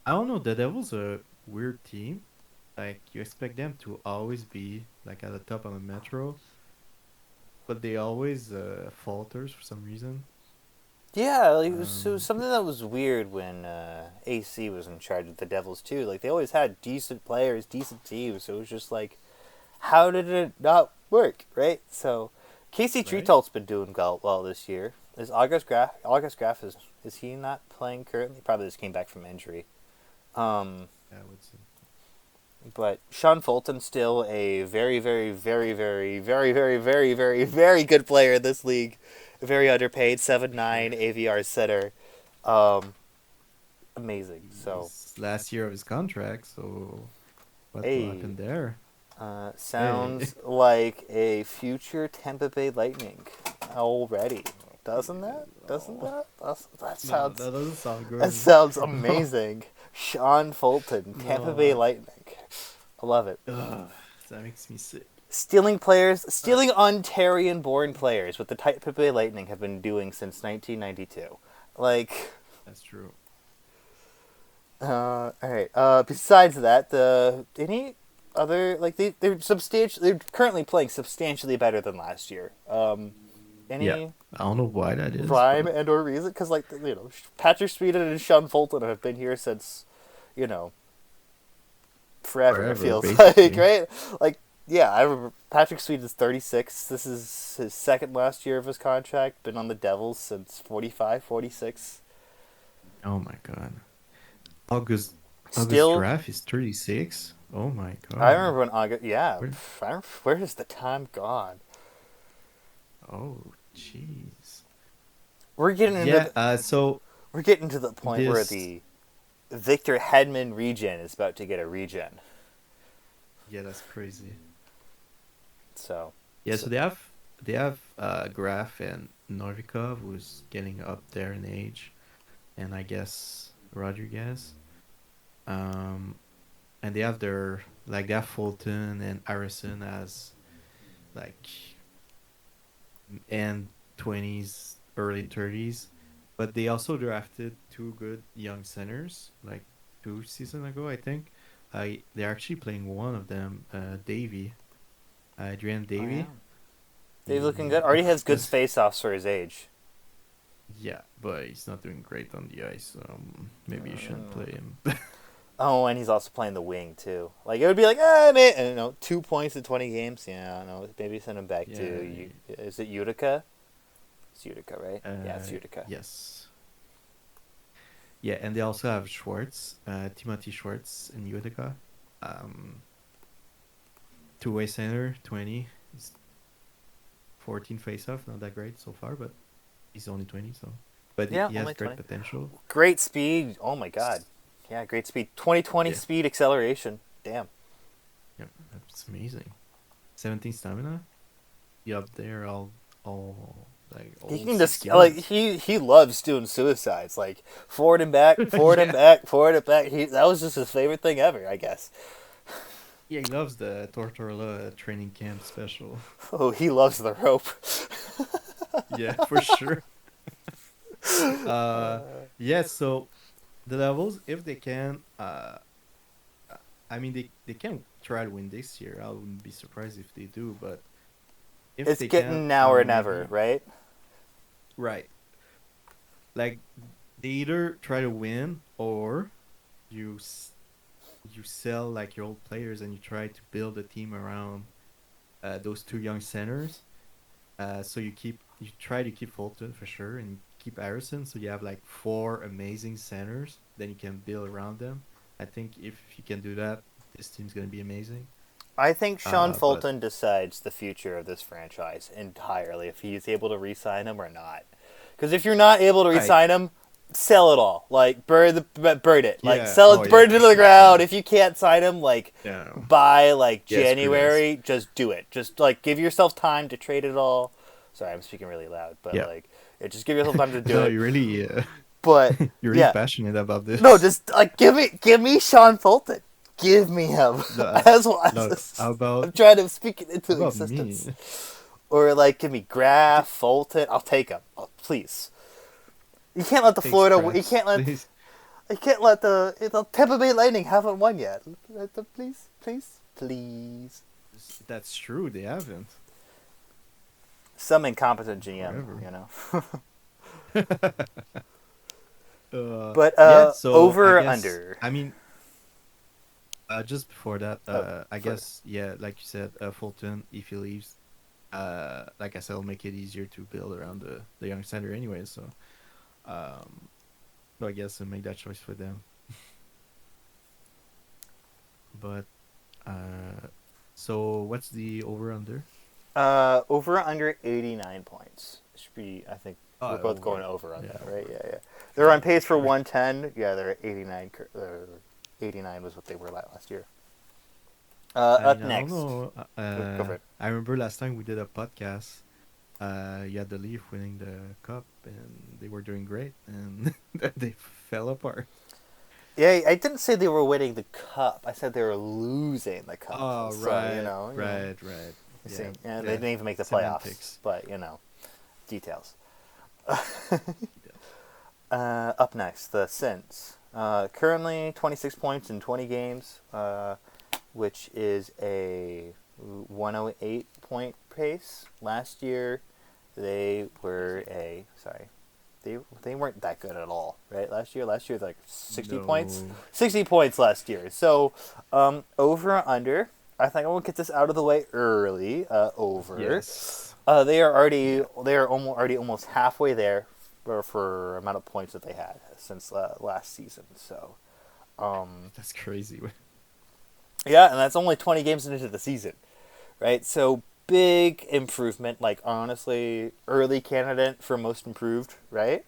I don't know, the Devils are a weird team. Like, you expect them to always be, like, at the top of the Metro, but they always falters for some reason. Yeah, like it was Um, something that was weird when AC was in charge of the Devils too. Like they always had decent players, decent teams. So it was just like, how did it not work, right? So, Casey right? Treatalt's been doing well this year. Is August Graf? August Graf is he not playing currently? Probably just came back from injury. Um, I would say. but Sean Fulton's still a very, very, very, very, very, very, very, very, very good player in this league. Very underpaid, seven For sure. nine AVR setter. Um, Amazing. So, He's last year of his contract, so what will hey, happen there? Hey. sounds like a future Tampa Bay Lightning already. Doesn't that? Doesn't No. that? No, that doesn't sound That good. sounds amazing. Sean Fulton, Tampa Bay No. Lightning. I love it. Ugh, that makes me sick. Uh, Stealing Ontarian-born players, what the Tampa Bay Lightning have been doing since 1992. Like, that's true. all right. Besides that, any other like they're currently playing substantially better than last year. Yeah. Any I don't know why that is, rhyme but and or reason? Because Patrick Sweden and Sean Fulton have been here since you know forever. It forever, feels like basically. right. Like yeah, I remember Patrick Sweden's 36. This is his second last year of his contract. Been on the Devils since 45, 46. Oh my god. August August Still draft is 36. Oh my I god. remember when August. Yeah, Where? where has the time gone? Oh jeez. We're getting into Yeah, the, so we're getting to the point where this the Victor Hedman regen is about to get a regen. yeah, that's crazy. So, Yeah, so so they have Graf and Novikov who's getting up there in age, and I guess Rodriguez. Um and they have their like they have Fulton and Harrison as like end 20s, early 30s. But they also drafted two good young centers like 2 seasons ago, I think. They're actually playing one of them, Davy, Adrian oh yeah, Davy. Dave looking He good. Already has good does, space offs for his age. yeah, but he's not doing great on the ice. Maybe you shouldn't Uh, play him. oh, and he's also playing the wing too. Like it would be like, man, and, 2 points in 20 games. Yeah, no, maybe send him back to Yeah, Is it Utica? It's Utica, right? Yeah, it's uh, Utica. yes. Yeah, and they also have Schwartz, Timothy Schwartz in Utica. Um, Two-way center, 20. He's 14 face-off, not that great so far, but he's only 20, so. But Yeah, he has only great 20. potential. Great speed. Oh my god. Yeah, great speed. 2020 Yeah, speed acceleration. Damn. yeah, that's amazing. 17 stamina. You up there, all like He old can six just like guys. he loves doing suicides, like forward and back, forward and Yeah, back, forward and back. That was just his favorite thing ever, I guess. yeah, he loves the Tortorella training camp special. Oh, he loves the rope. Yeah, for sure. Uh, yeah. So the levels, if they can, I mean, they can try to win this year. I wouldn't be surprised if they do, but if It's they can, getting now or never, maybe right? right. Like they either try to win or you you sell like your old players and you try to build a team around those two young centers. So you try to keep Fulton for sure and keep Harrison. So you have like four amazing centers. Then you can build around them. I think if you can do that, this team's gonna be amazing. I think Sean But Fulton decides the future of this franchise entirely if he's able to re-sign him or not. Because if you're not able to right, re-sign him, sell it all. Like burn it. Like yeah, sell oh it, yeah, burn it for to the sure, ground. yeah, If you can't sign him, like yeah, by like yeah, screw this. January, just do it. Just like give yourself time to trade it all. Sorry, I'm speaking really loud, but Yeah, like just give yourself time to do no, it. you really, But you're really yeah, passionate about no, this. just like give me Sean Fulton. Give me him. No, As well no, as how about I'm trying to speak it how into about existence. me? Or like give me Graf, T- Fulton. I'll take him. Oh, please. You can't let the Takes Florida. You press, can't let. please. You can't let the Tampa Bay Lightning haven't won yet. Please, please, please. That's true. They haven't Some incompetent GM, forever. you know. But Yeah. So I over or guess under. I mean, just before that, Oh, I for guess yeah, like you said, Fulton, if he leaves, like I said, it'll make it easier to build around the young center anyway. Um, so I guess I'll make that choice for them. But so what's the over under? Over or under 89 points. Should be. I think Oh, we're both going over. over on Yeah, that, right? over. Yeah, yeah. They're on Yeah, for pace for sure. 110. Yeah, they're at 89. 89 was what they were last year. I mean, Up I don't next. know. Go for it. I remember last time we did a podcast. You had the Leaf winning the cup, and they were doing great, and they fell apart. Yeah, I didn't say they were winning the cup. I said they were losing the cup. Oh, So right, you know, right. you see, Yeah, yeah, they yeah. didn't even make the playoffs. Semantics. But you know, details. Details. Up next, the Sins. Currently 26 points in 20 games, which is a 108 point pace. Last year, they were a sorry, they weren't that good at all, right? Last year like 60 points, No. 60 points last year. So, over or under. I think I will get this out of the way early. Over. Yes. They Yeah. are already almost halfway there for amount of points that they had since last season. So, um, That's crazy. yeah, and that's only 20 games into the season, right? So big improvement. Like honestly, early candidate for most improved, right?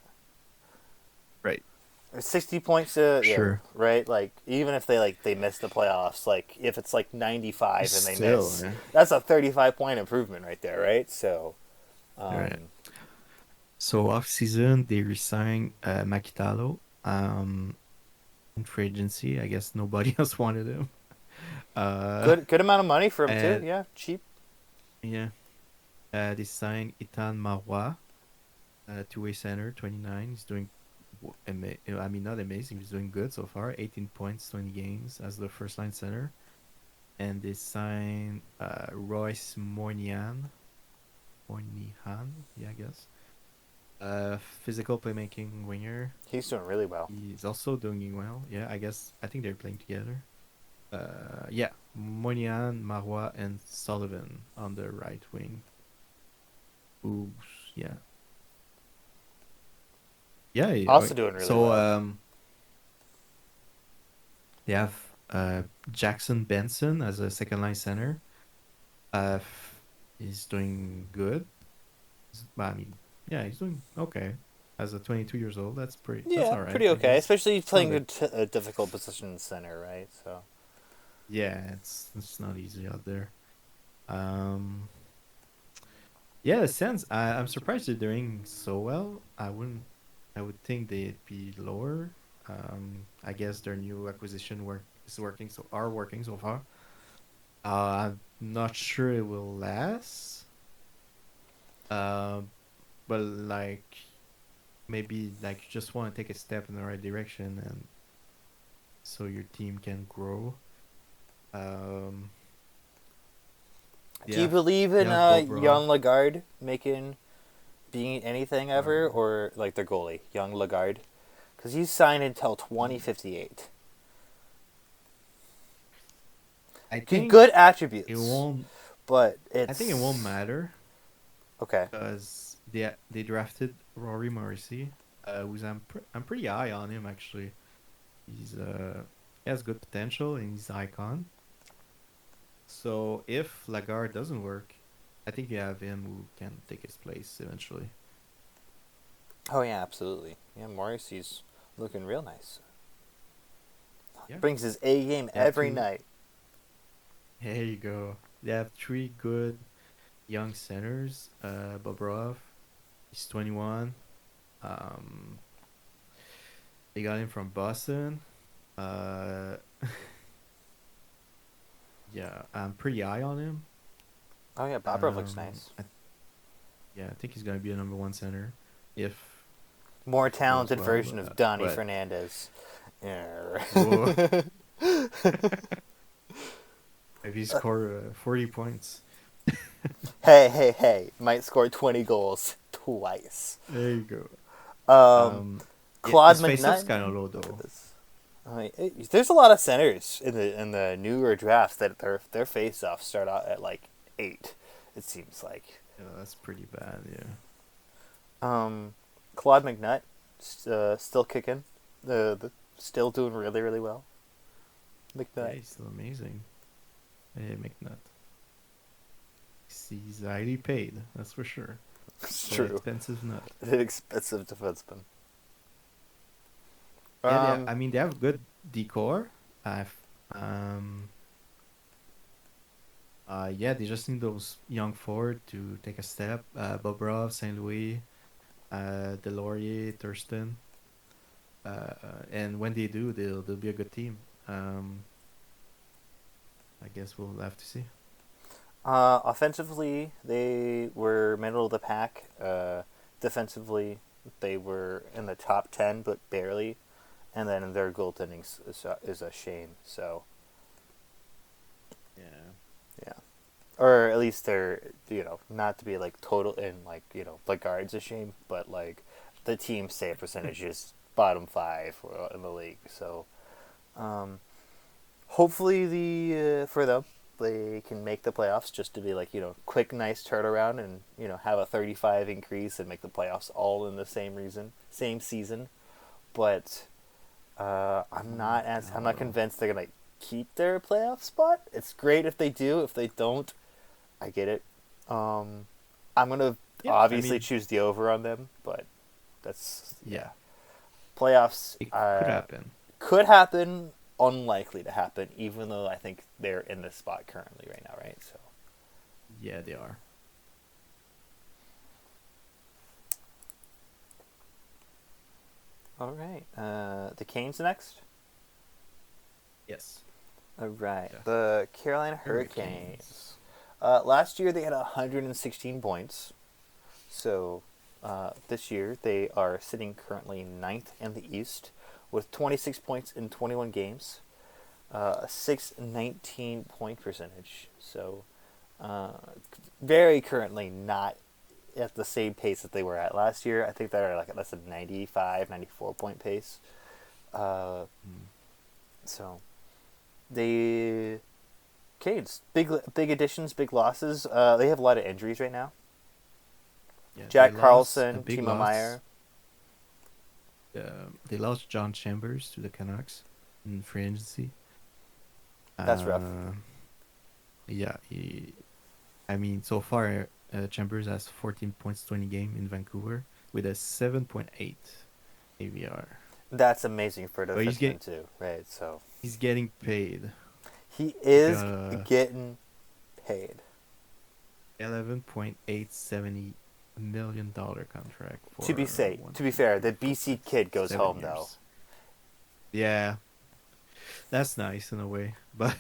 Right. 60 points, yeah, Sure. right. Like even if they miss the playoffs, like if it's like 95 and they Still, miss, yeah. that's a 35 point improvement right there, right? So, Right. um, So off season, they resign Makitalo. In free agency, I guess nobody else wanted him. Uh, good amount of money for him too. and Yeah, cheap. yeah, they signed Itan Marwa, two-way center, 29. He's doing, I mean, not amazing. He's doing good so far. 18 points, 20 games as the first line center. And they signed Royce Moynihan, yeah, I guess. Physical playmaking winger. He's doing really well. He's also doing well. Yeah, I think they're playing together. Yeah, Moynihan, Marwa, and Sullivan on the right wing. Ooh, yeah, yeah. Also doing really So well. they have Jackson Benson as a second line center. He's doing good. I mean, yeah, he's doing okay. As a 22 years old, that's Yeah, all right, pretty I okay. guess. Especially playing Solid. a difficult position in center, right? So Yeah, it's not easy out there. Um, yeah, the Sens. I'm surprised they're doing so well. I would think they'd be lower. I guess their new acquisition are working so far. I'm not sure it will last. Um, but like maybe like you just want to take a step in the right direction, and so your team can grow. Um, they Do you have believe they in have Bobrov. young Lagarde being anything ever, Uh, or like their goalie, young Lagarde? Because he's signed until he, 2058. I Good think it attributes, won't. but I think it won't it's matter okay. because they drafted Rory Morrissey, who's I'm pretty high on him actually. He's he has good potential and he's icon. So if Lagarde doesn't work, I think you have him who can take his place eventually. Oh yeah, absolutely. Yeah, Morrissey's looking real nice. Yeah, Brings his A game they have every two. night. There you go. They have three good young centers. Bobrov, he's 21. Um, they got him from Boston. Uh, yeah, I'm pretty high on him. Oh yeah, Bobrov looks Um, nice. I, yeah, I think he's gonna be a number one center if More if it goes talented well. version of Donnie But Fernandez. Yeah. whoa, if he score 40 points, Hey! Might score 20 goals twice. there you go. Um, Um, yeah, Claude his face-off's McNutt. kind of low Look at though. this. There's a lot of centers in the newer drafts that their face offs start out at like 8. It seems like. Yeah, that's pretty bad. Yeah, Um, Claude McNutt, still kicking. The still doing really well. yeah, McNutt. he's still amazing. Hey, McNutt. He's highly paid, that's for sure. It's The true. expensive nut. An expensive defenseman. Yeah, Um, I mean, they have good decor. I've, um, yeah, they just need those young forward to take a step. Bobrov, Saint Louis, Delorier, Thurston. And when they do, they'll be a good team. I guess we'll have to see. Offensively, they were middle of the pack. Defensively, they were in the top 10, but barely. And then their goaltending is a shame. So, Yeah. yeah. Or at least they're, not to be like total in like, the guard's a shame, but like the team save percentage is bottom 5 in the league. So, um, hopefully for them they can make the playoffs just to be like quick nice turnaround and have a 35 increase and make the playoffs all in the same season, but I'm not No. convinced they're gonna keep their playoff spot. It's great if they do. If they don't, I get it. I'm gonna Yeah, I obviously mean, choose the over on them, but that's yeah. yeah, Playoffs it could happen. could happen, unlikely to happen, even though I think they're in this spot currently right now, right? So, Yeah, they are. all right. The Canes next. Yes. All right. Yeah. The Carolina Hurricanes. Hurricanes. Last year they had 116 points. So this year they are sitting currently ninth in the East with 26 points in 21 games, a 619 point percentage. So uh, very currently not at the same pace that they were at last year. I think they're like at less than 95, 94 point pace. Uh, Mm. so the Canes, big additions, big losses. They have a lot of injuries right now. Yeah, they Jack lost a Carlson, big Timo loss. Meyer. They lost John Chambers to the Canucks in free agency. That's rough. Uh, yeah, I mean, so far, Chambers has 14 points, 20 game in Vancouver with a 7.8 AVR. That's amazing for a But defenseman too, right? So he's getting paid. he He is got a getting paid. 11.870 million contract To be fair, the for BC kid goes 7 home though. years. Yeah, that's nice in a way, but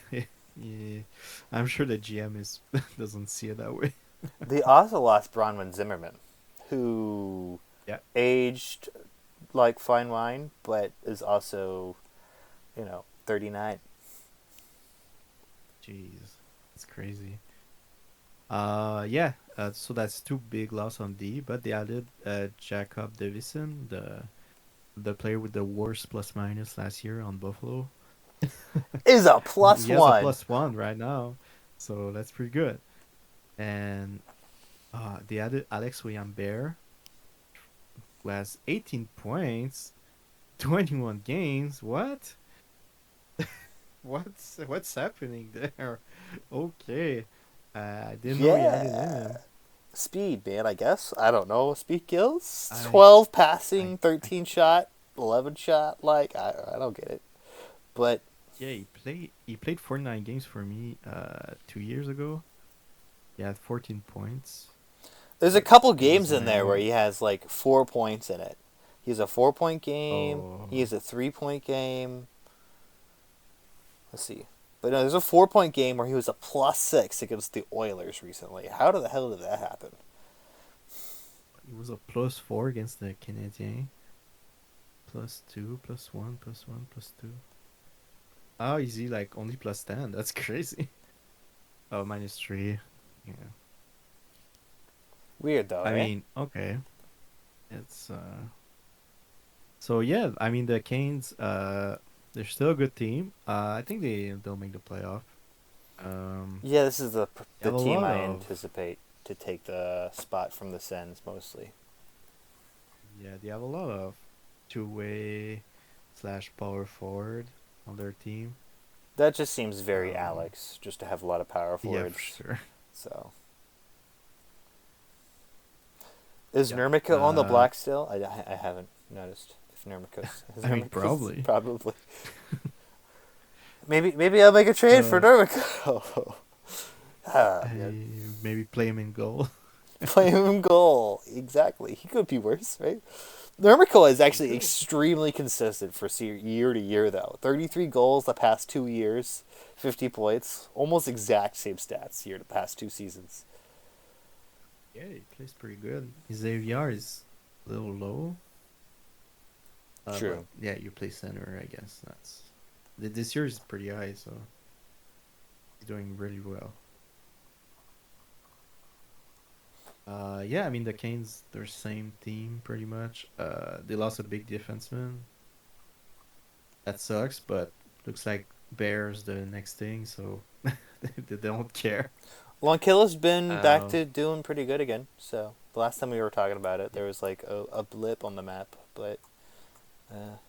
yeah, I'm sure the GM is doesn't see it that way. They also lost Bronwyn Zimmerman, who Yeah. aged like fine wine, but is also, 39. Jeez, it's crazy. Yeah. So that's two big loss on D, but they added Jacob Davison, the player with the worst plus minus last year on Buffalo. Is a He plus has a one. +1 right now, so that's pretty good. And they added Alex William Bear, who has 18 points, 21 games. What? What's happening there? Okay, I didn't know he added Yeah. him. Speed, man, I guess. I don't know. Speed kills? I, 12 I, passing, I 13 shot, 11 shot. Like, I don't get it. But yeah, he played 49 games for me 2 years ago. He had 14 points. there's a Like couple it was games in there where annoying. he has like 4 points in it. He has a 4 point game. He Oh, has a 3 point game. Let's see. But no, there's a 4 point game where he was a +6 against the Oilers recently. How the hell did that happen? it was a +4 against the Canadiens. +2, +1, +1, +2. How is he like only +10? That's crazy. Oh, -3. Yeah. Weird though, I eh? mean, okay. It's so yeah, I mean the Canes they're still a good team. I think they'll make the playoff. Um Yeah, this is the they the have a team lot I of anticipate to take the spot from the Sens mostly. yeah, they have a lot of two-way slash power forward on their team. That just seems very Um Alex, just to have a lot of power yeah, for forwards. sure. So, is Yeah. Nurmika on the block still? I haven't noticed if Nurmika's is I mean Nurmika's probably. probably. Maybe I'll make a trade for Uh Nurmika. Man. maybe play him in goal. Play him in goal. Exactly. He could be worse, right? Nurmika is He actually could. extremely consistent for year to year, though. 33 goals the past 2 years, 50 points. Almost exact same stats here the past 2 seasons. Yeah, he plays pretty good. His AVR is a little low. But True. yeah, you play center, I guess. This year is pretty high, so he's doing really well. Yeah, I mean the Canes, they're same team pretty much. They lost a big defenseman. That sucks, but looks like Bears the next thing, so they don't care. Lonkilla's been back Um, to doing pretty good again. So the last time we were talking about it, yeah, there was like a blip on the map. But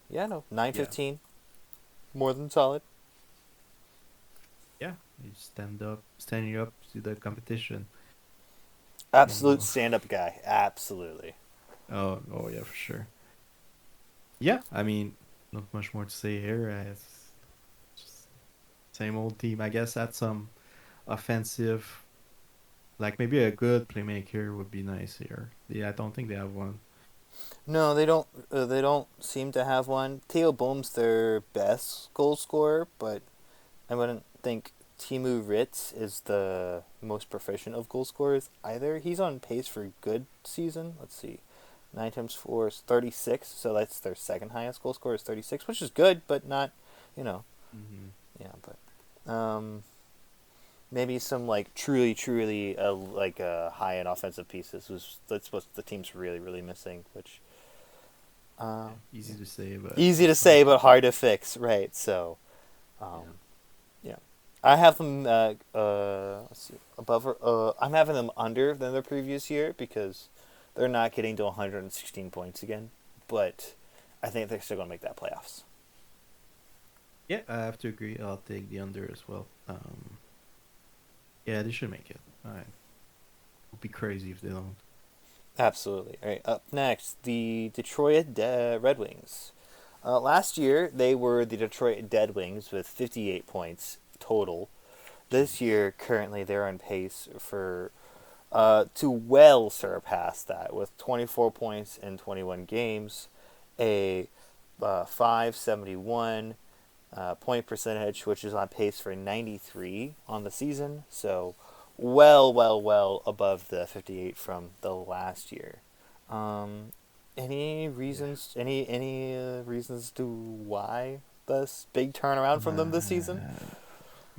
yeah, no, nine yeah, fifteen, more than solid. yeah. You standing up to the competition. You Absolute know. stand-up guy. Absolutely. Oh yeah, for sure. Yeah, I mean, not much more to say here. It's just same old team. I guess add some offensive, like maybe a good playmaker would be nice here. Yeah, I don't think they have one. No, they don't. They don't seem to have one. Theo Boehm's their best goal scorer, but I wouldn't think Timu Ritz is the most proficient of goal scorers either. He's on pace for a good season. Let's see. 9 times 4 is 36, so that's their second highest goal scorer is 36, which is good, but not, you know, Mm-hmm. yeah, but maybe some like truly like high end offensive pieces was that's what the team's really missing, which Yeah, um, easy to say, but easy to hard say to but do. hard to fix, right? So Yeah. um, yeah, I have them. Let's see, above. I'm having them under than the previous year because they're not getting to 116 points again. But I think they're still gonna make that playoffs. Yeah, I have to agree. I'll take the under as well. Yeah, they should make it. Alright. Would be crazy if they don't. Absolutely. All right. Up next, the Detroit Red Wings. Last year they were the Detroit Dead Wings with 58 points total. This Jeez. year, currently, they're on pace for to well surpass that with 24 points in 21 games, a 571 point percentage, which is on pace for 93 on the season. So, well above the 58 from the last year. Um, any Yeah. reasons? Any reasons to why this big turnaround from them this season?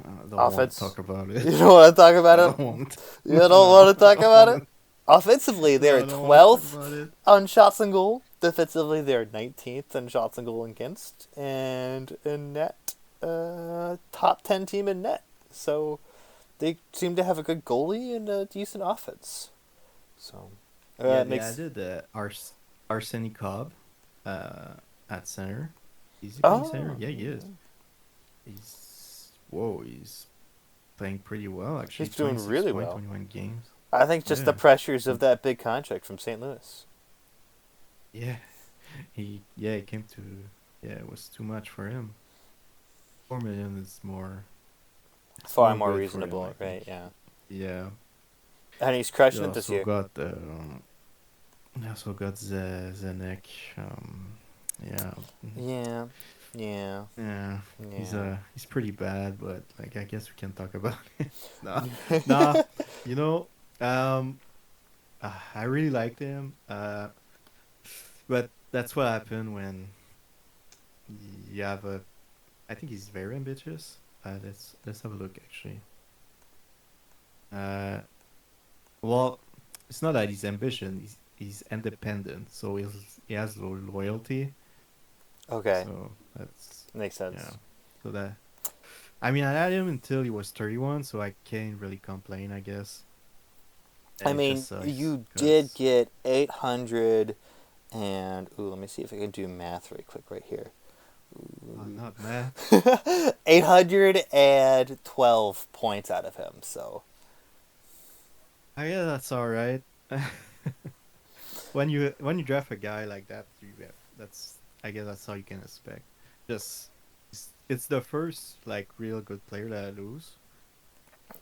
I don't want to Offense. talk about You it. don't want to talk about I it. don't want. You don't No, want to I talk don't about it. want. Offensively, No, they're I don't want to talk 12th about it. on shots and goal. Defensively, they're 19th in shots and goal against, and in net, top 10 team in net. So they seem to have a good goalie and a decent offense. So Yeah, it they makes. added Arseny Cobb, uh, at center. Is he playing center? Oh, Yeah, he is. He's playing pretty well actually. he's doing 26 really point, well. 21 games. I think just the Yeah. pressures of He, that big contract from St. Louis. yeah. He came to, yeah, it was too much for him. 4 million is more. It's Far more more good for him, I reasonable, think. right? Yeah. Yeah. And he's They crushing it this also year. got they also got Zenek. Yeah. Yeah. Yeah. Yeah. Yeah. He's pretty bad, but like I guess we can talk about it. Nah, nah. You know, um, I really liked him. But that's what happened when you have a. I think he's very ambitious. Let's have a look actually. Uh, well, it's not that he's ambition. He's independent, so he has loyalty. Okay. So that's, Makes yeah. sense. So that, I mean, I had him until he was 31, so I can't really complain, I guess. I It just mean, sucks you did because get 800 and ooh, let me see if I can do math right quick right here. not math. 812 points out of him. So, I guess that's all right. When you draft a guy like that, that's, I guess that's all you can expect. Just it's the first like real good player that I lose.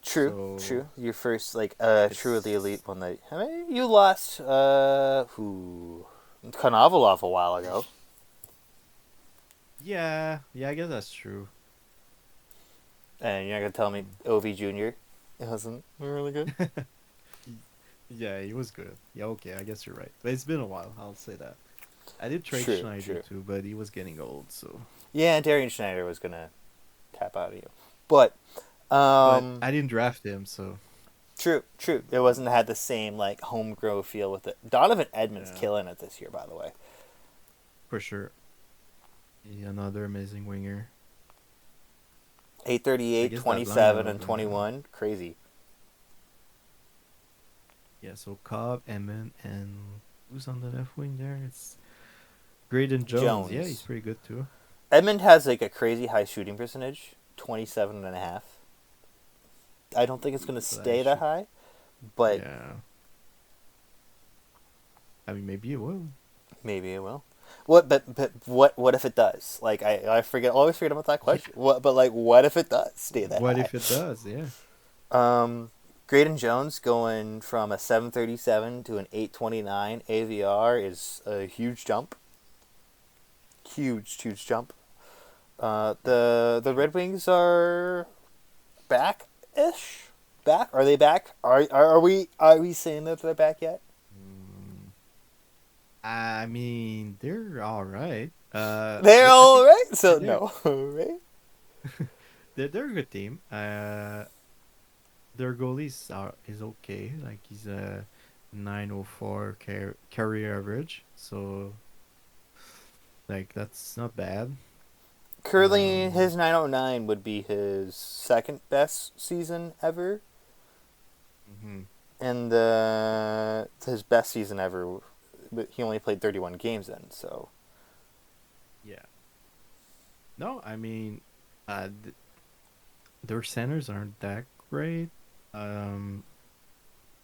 true, So true. Your first like truly elite it's, one that I mean, you lost who Konovalov a while ago. yeah, I guess that's true. And you're not gonna tell me Mm. Ovi Jr. It wasn't really good. Yeah, he was good. Yeah, okay, I guess you're right. But it's been a while. I'll say that. I did trade True, Schneider true. too, but he was getting old. So, Yeah, Darian Schneider was gonna tap out of you, but but um, I didn't draft him. So true, true. It wasn't had the same like home grow feel with it. Donovan Edmonds yeah, killing it this year, by the way. for sure. Yeah, another amazing winger. I 838, guess that 27, and lineup. 21. Crazy. Yeah, so Cobb, Emmett, and who's on the left wing there? It's Graydon Jones. Yeah, he's Jones. pretty good too. Edmond has like a crazy high shooting percentage, 27.5. I don't think it's going to So I stay that should, high, but yeah. I mean, maybe it will. maybe it will. What if it does? Like I forget always forget about that question. What but like what if it does stay that What high? if it does? Yeah. Graydon Jones going from a 737 to an 829 AVR is a huge jump. Huge jump. The Red Wings are back ish. Back? Are they back? Are we saying that they're back yet? Mm, I mean, they're all right. They're I all think right. So they're no, right? they're a good team. Their is okay. Like he's a 904 career average, so like that's not bad. Currently, Um, his 909 would be his second best season ever, mhm, and his best season ever. But he only played 31 games then, so yeah. No, I mean, their centers aren't that great. Um,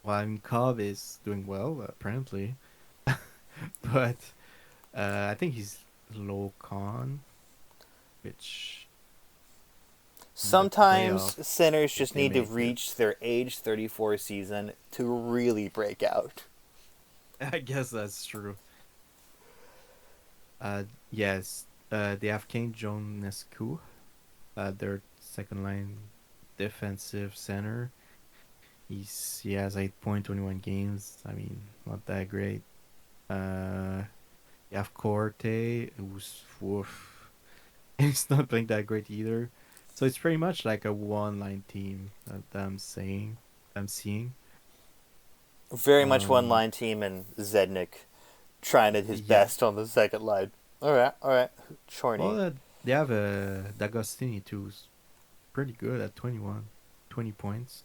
well, I mean, Cobb is doing well apparently, but I think he's low con, which in the sometimes playoff, centers if just they need to make it, reach their age 34 season to really break out. I guess that's true. Yes, they have Kane Jonescu, their second line defensive center. He has 8.21 games. I mean, not that great. Uh, you have Corte, who's woof. He's not playing that great either. So it's pretty much like a one-line team that I'm seeing. Very much one Um, line team, and Zednik trying his yeah. best on the second line. All right. Well, Chorny. they have D'Agostini too, who's pretty good at 21, 20 points,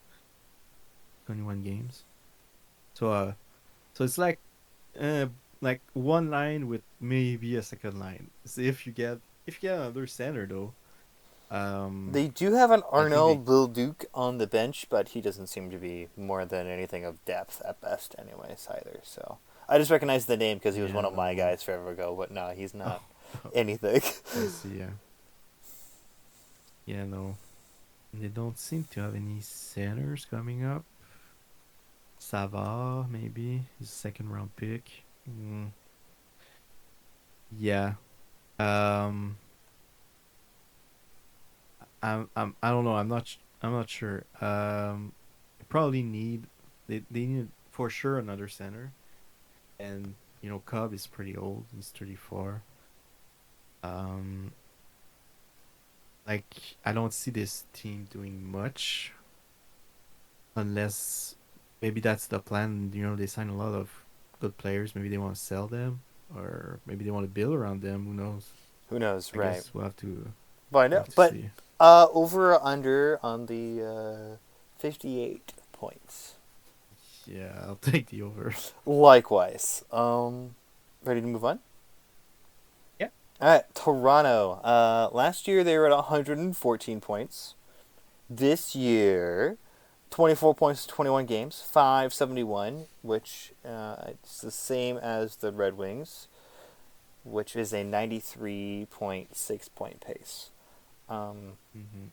21 games. So so it's uh like one line with maybe a second line. So if you get another center though, They do have an I think they Arnaud Bilduc on the bench, but he doesn't seem to be more than anything of depth at best, anyways, either. So I just recognize the name because he was yeah one of my no. guys forever ago, but no, he's not Oh, anything. I see. Yeah, yeah no. They don't seem to have any centers coming up. Savard maybe his second round pick. Yeah. Um. I don't know. I'm not sure. Probably they need for sure another center, and Cobb is pretty old. He's 34. Um, like I don't see this team doing much unless maybe that's the plan. They sign a lot of good players. Maybe they want to sell them, or maybe they want to build around them. Who knows? Who knows, I right? guess But I we'll know, have to but see. over or under on the 58 points. Yeah, I'll take the over. Likewise. Ready to move on? Yeah. All right, Toronto. Last year they were at 114 points. This year, 24 points, 21 games, 571, which it's the same as the Red Wings, which is a 93.6 point pace. Um, Hmm.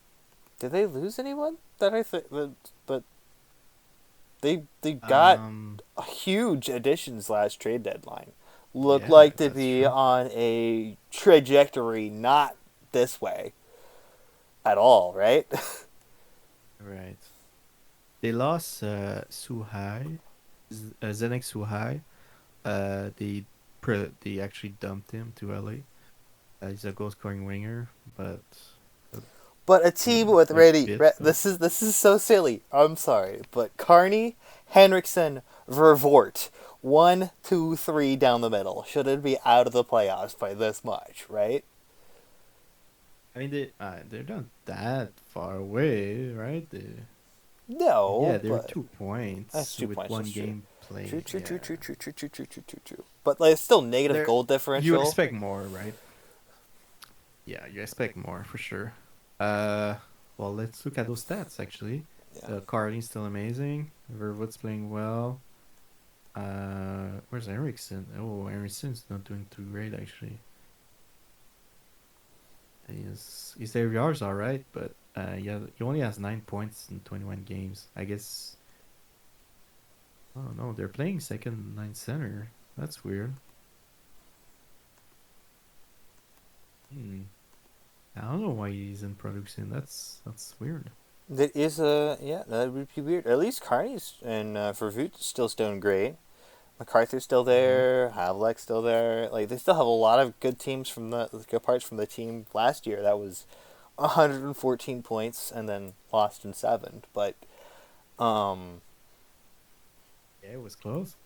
did they lose anyone? That I think, but they got Um. huge additions last trade deadline. Look Yeah, like to that's be true. on a trajectory not this way at all, right? Right. They lost Suhai, Zenek Suhai. They actually dumped him to LA. He's a goal scoring winger, but uh, But a team with they're ready. bit though. This is so silly. I'm sorry, but Carney, Henriksen, Vervoort, 1, 2, 3 down the middle. Should it be out of the playoffs by this much, right? I mean they're not that far away, right? Yeah, No, they're but 2 points that's two with points. one That's true. game True, played. true, true, Yeah, true, true, true, true, true, true, true, true. But like, it's still negative there goal you differential. expect more, right? Yeah, you expect more for sure. Uh, well, let's look at those stats actually. Yeah. Carling's still amazing. Verwood's playing well. Where's Ericsson? Oh, Ericsson's not doing too great actually. His AR's all right, but yeah, he only has 9 points in 21 games. I guess. Oh no, they're playing second line center. That's weird. Hmm. I don't know why he's in production. That's weird. That is a yeah. That would be weird. At least Carney's and Vervoot's still doing great. MacArthur's still Uh-huh. there. Havlic's still there. Like they still have a lot of good teams from the good parts from the team last year. That was 114 points and then lost in 7. But um, Yeah, it was close.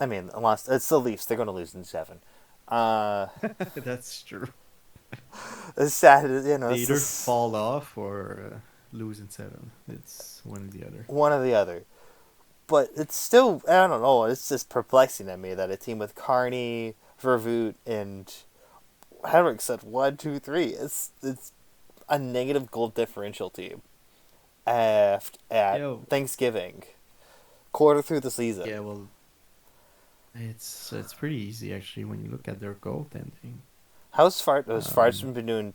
I mean, lost. It's the Leafs. They're going to lose in 7. Uh, That's true. it's sad. They It's either just fall off or lose in seven. It's one or the other. one or the other. But it's still, I don't know. It's just perplexing to me that a team with Carney, Vervoot, and Henrik said 1, 2, 3. It's a negative goal differential team at Yeah, Thanksgiving, quarter through the season. yeah. Well, it's pretty easy actually when you look at their goaltending. Has Um, Fartson been doing?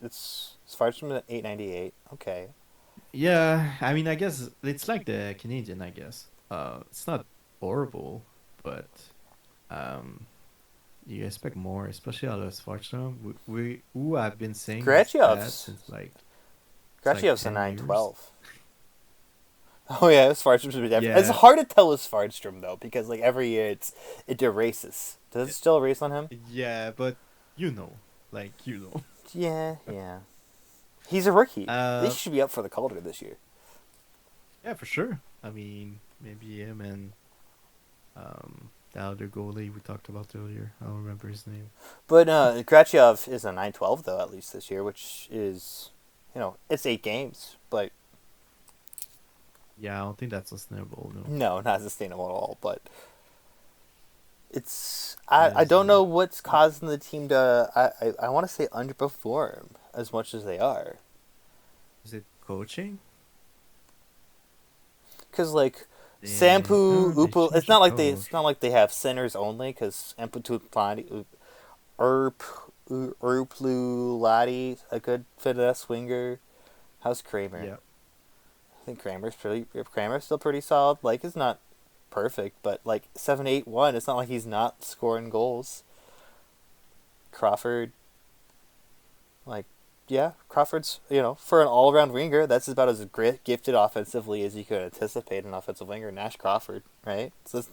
It's Fartson at 898. Okay, yeah. I mean, I guess it's like the Canadian. I guess. It's not horrible, but um, you expect more, especially out of Svartström. We who have been saying he's bad Grachiov's since like it's like Grachiov's a 10 years. 912. Oh yeah, it's Fardstrom's been different. It's Yeah, hard to tell with Fardstrom though because like every year it erases. Does it yeah, still erase on him? yeah, but you know, like you know. Yeah, yeah. He's a rookie. He Uh, should be up for the Calder this year. yeah, for sure. I mean, maybe him and the other goalie we talked about earlier. I don't remember his name. But Grachev is a 9-12 though at least this year, which is, it's 8 games, but Yeah, I don't think that's sustainable. No, no, not sustainable at all. But it's I as don't know what's causing the team to I want to say underperform as much as they are. is it coaching? Because like They Sampu no, they Upu, changed the it's not coach. like they have centers only. Because Amplitude Plani, Erp Urplu Laddie, a good finesse winger. How's Kramer? Yeah, I think Kramer's still pretty solid. Like it's not perfect, but like 7-8-1, it's not like he's not scoring goals. Crawford, like yeah, Crawford's for an all around winger, that's about as gifted offensively as you could anticipate an offensive winger. Nash Crawford, right? So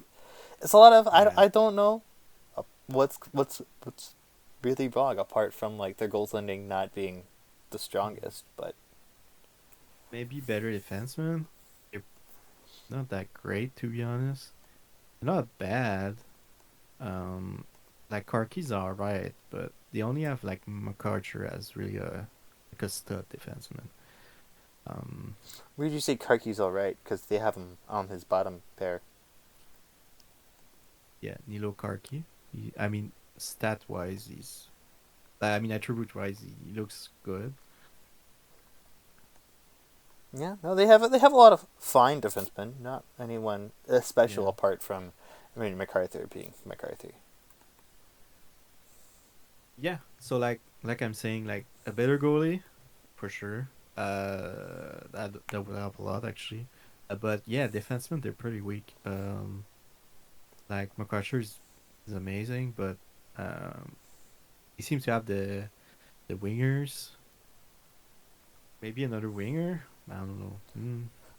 it's a lot of yeah. I don't know what's really wrong apart from like their goaltending not being the strongest, but Maybe better defensemen. They're not that great to be honest. They're not bad. Um, like Karki's alright, but they only have like MacArthur as really a stud defenseman. Um, where did you say Karki's all right? Because they have him on his bottom pair. yeah, Nilo Karki. I mean, stat wise, he's. I mean, attribute wise, he looks good. Yeah, no, they have a lot of fine defensemen. Not anyone special Yeah, apart from, I mean, MacArthur being MacArthur. yeah. So like I'm saying, like a better goalie, for sure. That would help a lot actually. But yeah, defensemen they're pretty weak. Like MacArthur is amazing, but um, he seems to have the wingers. Maybe another winger. I don't know.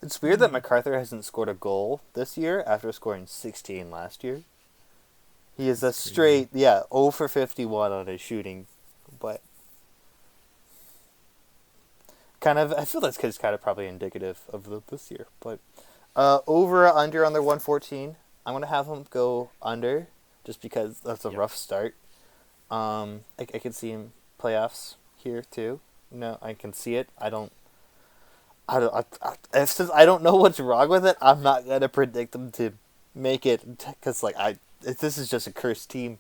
It's weird that Mm, MacArthur hasn't scored a goal this year after scoring 16 last year. He is a that's crazy. straight, yeah, 0 for 51 on his shooting, but kind of, I feel that's cause kind of probably indicative of this year. But over or under on their 114, I'm gonna have him go under, just because that's a Yep. rough start. I could see him playoffs here too. No, I can see it. Since I don't know what's wrong with it, I'm not gonna predict them to make it because this is just a cursed team,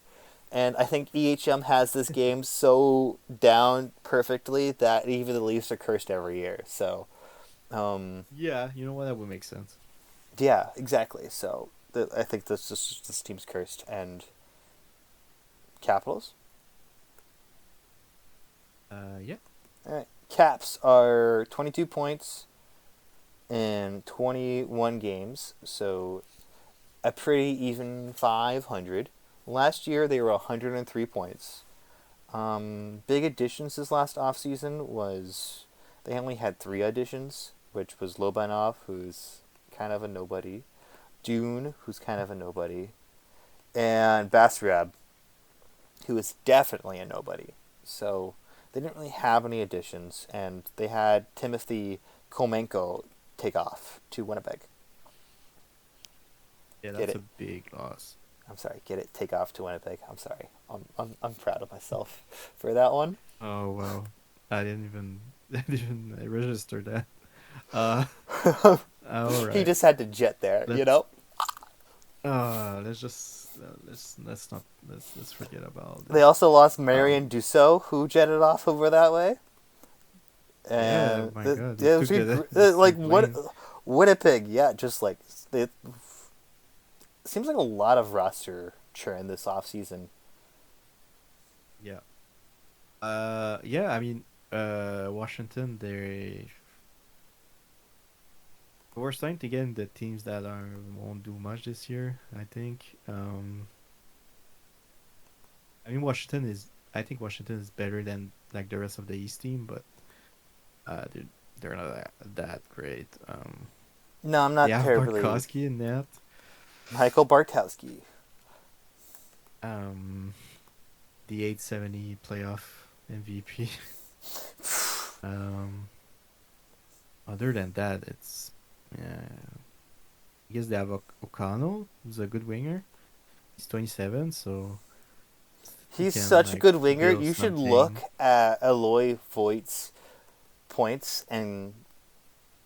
and I think EHM has this game so down perfectly that even the Leafs are cursed every year. So, Yeah, you know what? That would make sense. yeah, exactly. So I think this team's cursed and Capitals. Yeah. All right, Caps are 22 points in 21 games, so a pretty even 500. Last year they were 103 points. Big additions this last offseason was they only had 3 additions, which was Lobanov, who's kind of a nobody, Dune, who's kind of a nobody, and Basrab, who is definitely a nobody. So they didn't really have any additions, and they had Timothy Komenko take off to Winnipeg. Yeah, Get that's it? a big loss. I'm sorry. Get it? Take off to Winnipeg. I'm sorry. I'm proud of myself for that one. Oh wow. I didn't even I didn't even register that. Uh all He right. just had to jet there, you Let's know. let's just let's not let's forget about They this. also lost Um Marion Dussault, who jetted off over that way, yeah, and my god, they it was took the like same what plane. Winnipeg, yeah, just like it seems like a lot of roster churn this off season. Yeah. Yeah, I mean Washington we're starting to get in the teams that are won't do much this year, I think. I mean Washington is I think Washington is better than like the rest of the East team, but they're not that great. No, I'm They not have terribly. Bartkowski in net. Michael Bartkowski. Um, the 870 playoff MVP. um, Other than that, it's I guess they have O'Connell, who's a good winger. He's 27, so he He's can such a like good winger. build You should look something. at Eloy Voigt's points and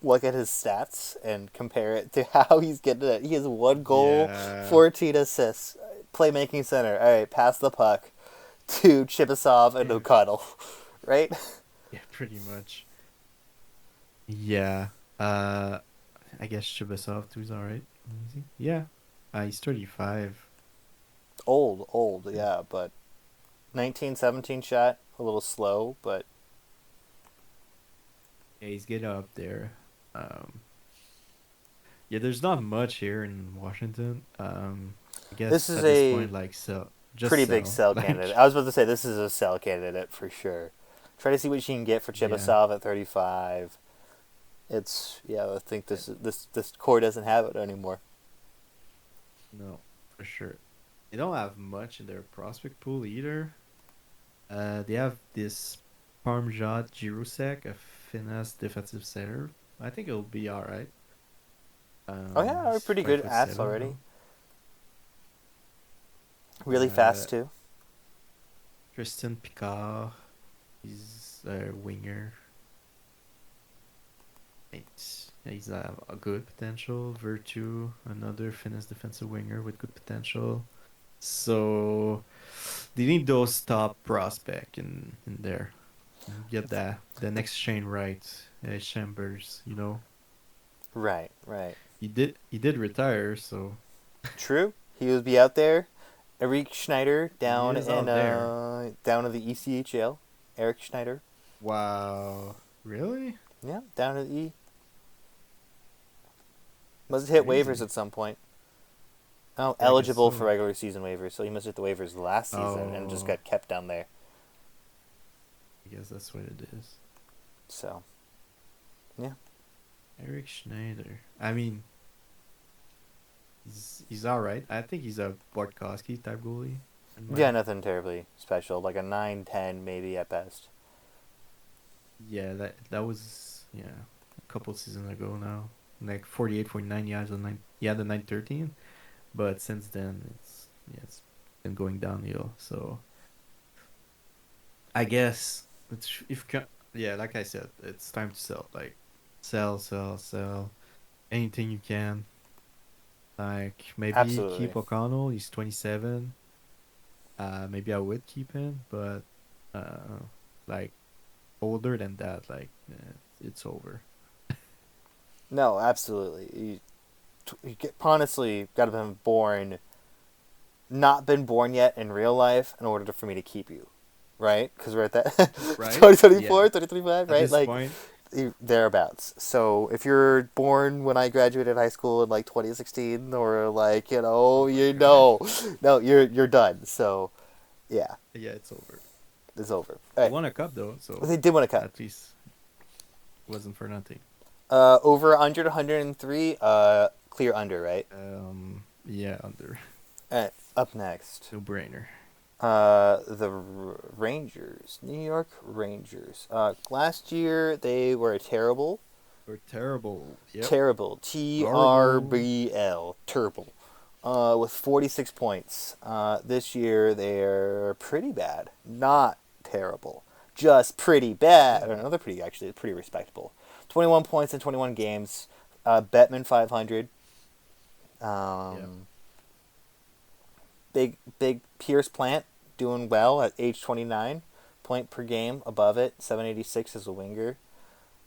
look at his stats and compare it to how he's getting it. He has 1 goal, Yeah, 14 assists, playmaking center. All right, pass the puck to Chibisov and yeah, O'Connell, right? yeah, pretty much. Yeah. Uh, I guess Shibasov too is alright. Easy. Yeah. He's 35. Old, yeah, but 1917 shot, a little slow, but Yeah, he's getting up there. Um, yeah, there's not much here in Washington. I this guess is at this a point, like sell, just pretty big sell. sell candidate. Like, I was about to say this is a sell candidate for sure. Try to see what you can get for yeah, Chibisov at 35. It's yeah, I think this core doesn't have it anymore. no, for sure. They don't have much in their prospect pool either. They have this Parmjot Jirusek, a finesse defensive center. I think it'll be all right. Oh yeah, are He's pretty five good foot ass seven already. though. Really Uh, fast too. Tristan Picard, he's a winger. He's a good potential. Virtue, another finesse defensive winger with good potential. So they need those top prospect in there. Get the next Shane Wright, Chambers. Right. He did retire, so True. He would be out there. Eric Schneider he down is in out there. down in the ECHL. Eric Schneider. Wow, really? Yeah, down in the E. That's Must have hit waivers crazy. at some point. Oh, Yeah, I guess eligible for so. regular season waivers, so he must have hit the waivers last season and just Oh, got kept down there. I guess that's what it is. So, yeah. Eric Schneider. I mean, he's all right. I think he's a Bartkowski type goalie. In Yeah, my nothing terribly special. Like a 9-10 maybe at best. Yeah, that was a couple seasons ago now. Like 48, 49 yards on nine. Yeah, the 913. But since then, it's been going downhill. So I guess it's if yeah, like I said, it's time to sell. Like sell anything you can. Like maybe Absolutely. keep O'Connell. He's 27. Maybe I would keep him, but like older than that, like it's over. No, absolutely. Honestly got to have been born, not been born yet in real life in order for me to keep you, right? Because we're at that Right? Yeah. 2024, 2025, At right? this Like point, thereabouts. So if you're born when I graduated high school in like 2016, or like oh my you god. know, no, you're done. So yeah, Yeah, it's over. it's over. All They right, won a cup though, so they did win a cup. at least it wasn't for nothing. Over under 103. Clear under, right? Yeah, under All right, up next. no brainer. The Rangers, New York Rangers. Last year they were terrible, We're terrible. Yep. terrible. T R Horrible. B L, terrible. With 46 points. This year they're pretty bad, not terrible, just pretty bad. Yeah. Or no, they're pretty actually pretty respectable. 21 points in 21 games. Bettman 500. Yep. Um, big Pierce Plant doing well at age 29, point per game above it, 786 as a winger.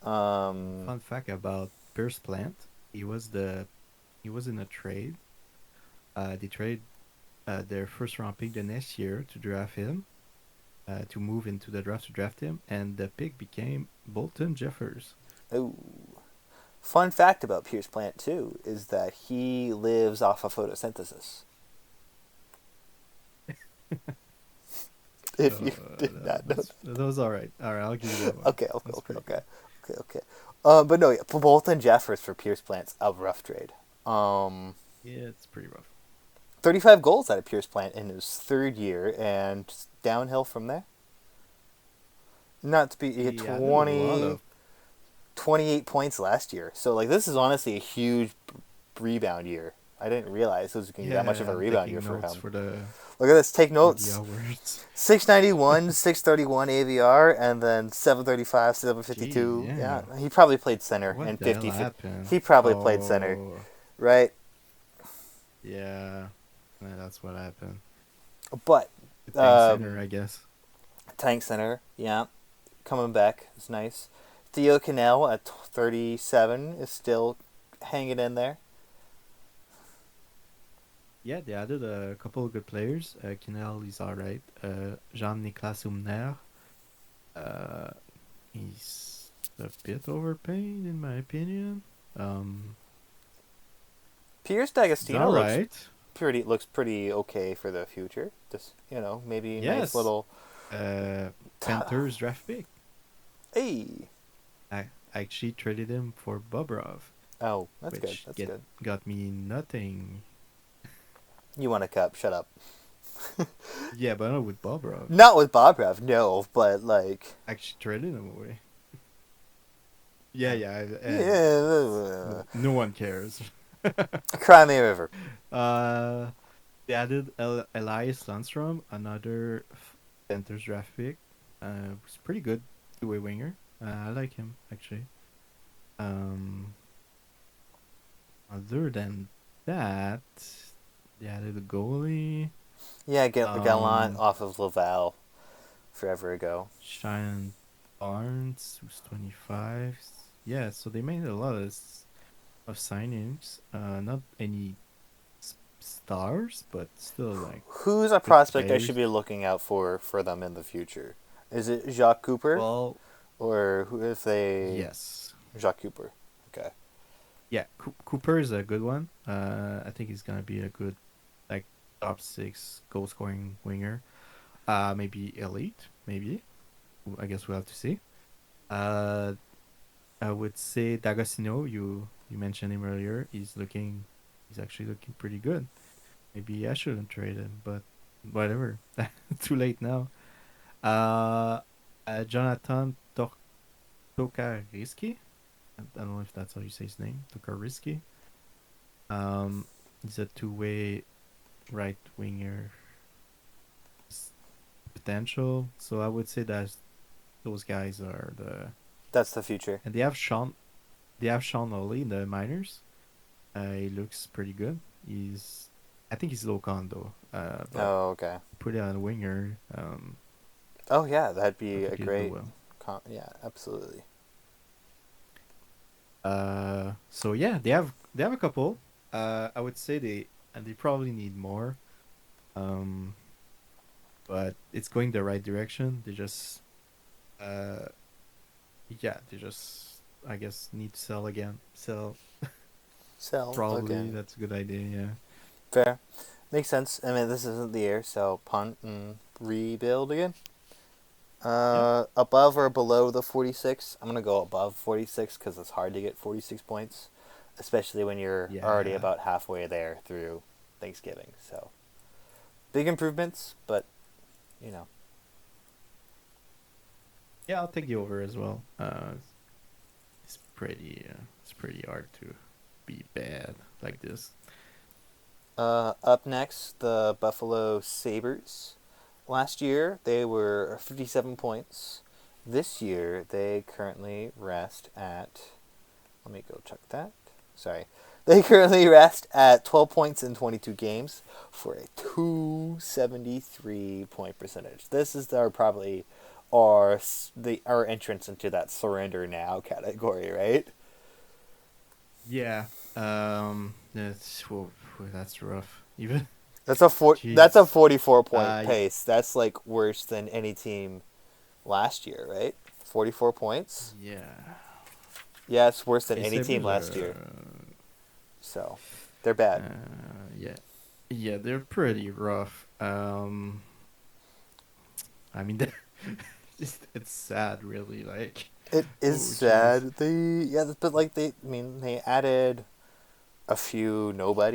Um, Fun fact about Pierce Plant, he was in a trade. They trade their first round pick the next year to draft him, to move into the draft to draft him, and the pick became Bolton Jeffers. ooh. Fun fact about Pierce Plant too is that he lives off of photosynthesis. If you did not know. That was all right. All right, I'll give you that one. Okay, That's pretty okay. good. Okay. But no, yeah, Bolton Jeffers for Pierce Plant's a rough trade. Um, Yeah, it's pretty rough. 35 goals out of Pierce Plant in his third year, and just downhill from there. Not to be, he had He added a lot 20, of 28 points last year. So, like, this is honestly a huge rebound year. I didn't realize it was going to be that much of yeah. a I'm rebound year taking for notes him. for the Look at this. Take notes. awards. 691, 631 AVR, and then 735, Jeez, 752. Yeah, yeah. he probably played center What and the hell 50. happened? He probably played center, Oh, right? yeah. That's what happened. But The tank center, I guess. tank center, yeah, coming back is nice. Theo Cannell at 37 is still hanging in there. Yeah, they added a couple of good players. Kinel is alright. Jean-Nicolas Umner, uh, he's a bit overpaid in my opinion. Pierce He's D'Agostino alright. looks pretty okay for the future. Just maybe nice Yes. little. Panthers draft pick. Hey, I actually traded him for Bobrov, oh, that's good. which That's good. got me nothing. You want a cup? Shut up. Yeah, but not with Bobrov. Not with Bobrev, no, but like. Actually traded him away. Yeah, and Yeah, no one cares. Cry me a river. Uh, they added Elias Lundstrom, another Panthers draft pick. Was pretty good two-way winger. I like him actually. Um, Other than that, they added a goalie. Yeah, get Gallant Um, off of Laval forever ago. Shine Barnes, who's 25. Yeah, so they made a lot of signings. Not any stars, but still like Who's a good prospect I should players. be looking out for them in the future? Is it Jacques Cooper Well, or who if they yes. Jacques Cooper? Okay. Yeah, Cooper is a good one. I think he's gonna be a good like top six goal scoring winger. Maybe elite, maybe. I guess we'll have to see. Uh, I would say D'Agostino. You mentioned him earlier. He's actually looking pretty good. Maybe I shouldn't trade him, but whatever. Too late now. Uh, Jonathan Tokariski. I don't know if that's how you say his name. Tokariski. He's a two-way right winger potential. So I would say that those guys are the That's the future. and they have Sean Ollie in the minors. He looks pretty good. I think he's low con though. But Oh, okay. put it on a winger. Oh yeah, that'd I be a think he'll do great. well. Yeah, absolutely. So yeah, they have a couple. I would say they probably need more. Um, but it's going the right direction. Uh, they just I guess need to sell again. Sell Sell probably again. that's a good idea. Yeah. Fair. Makes sense. I mean, this isn't the year, so punt and rebuild again. Yep. Above or below the 46? I'm gonna go above 46 because it's hard to get 46 points, especially when you're already Yeah. about halfway there through Thanksgiving. So big improvements, but you know. Yeah, I'll take the over as well. It's pretty hard to be bad like this. Up next, the Buffalo Sabres. Last year, they were 57 points. This year, they currently rest at. Let me go check that. Sorry. They currently rest at 12 points in 22 games for a 273 point percentage. This is probably our entrance into that surrender now category, right? Yeah. That's rough. Even That's a jeez. 44 point Uh, pace. That's like worse than any team last year, right? 44 points. yeah. Yeah, it's worse than Hey, any team Sabres last year. are. So, they're bad. Yeah. Yeah, they're pretty rough. I mean, it's sad, really. Like, It is oh, jeez. sad. But like I mean, they added a few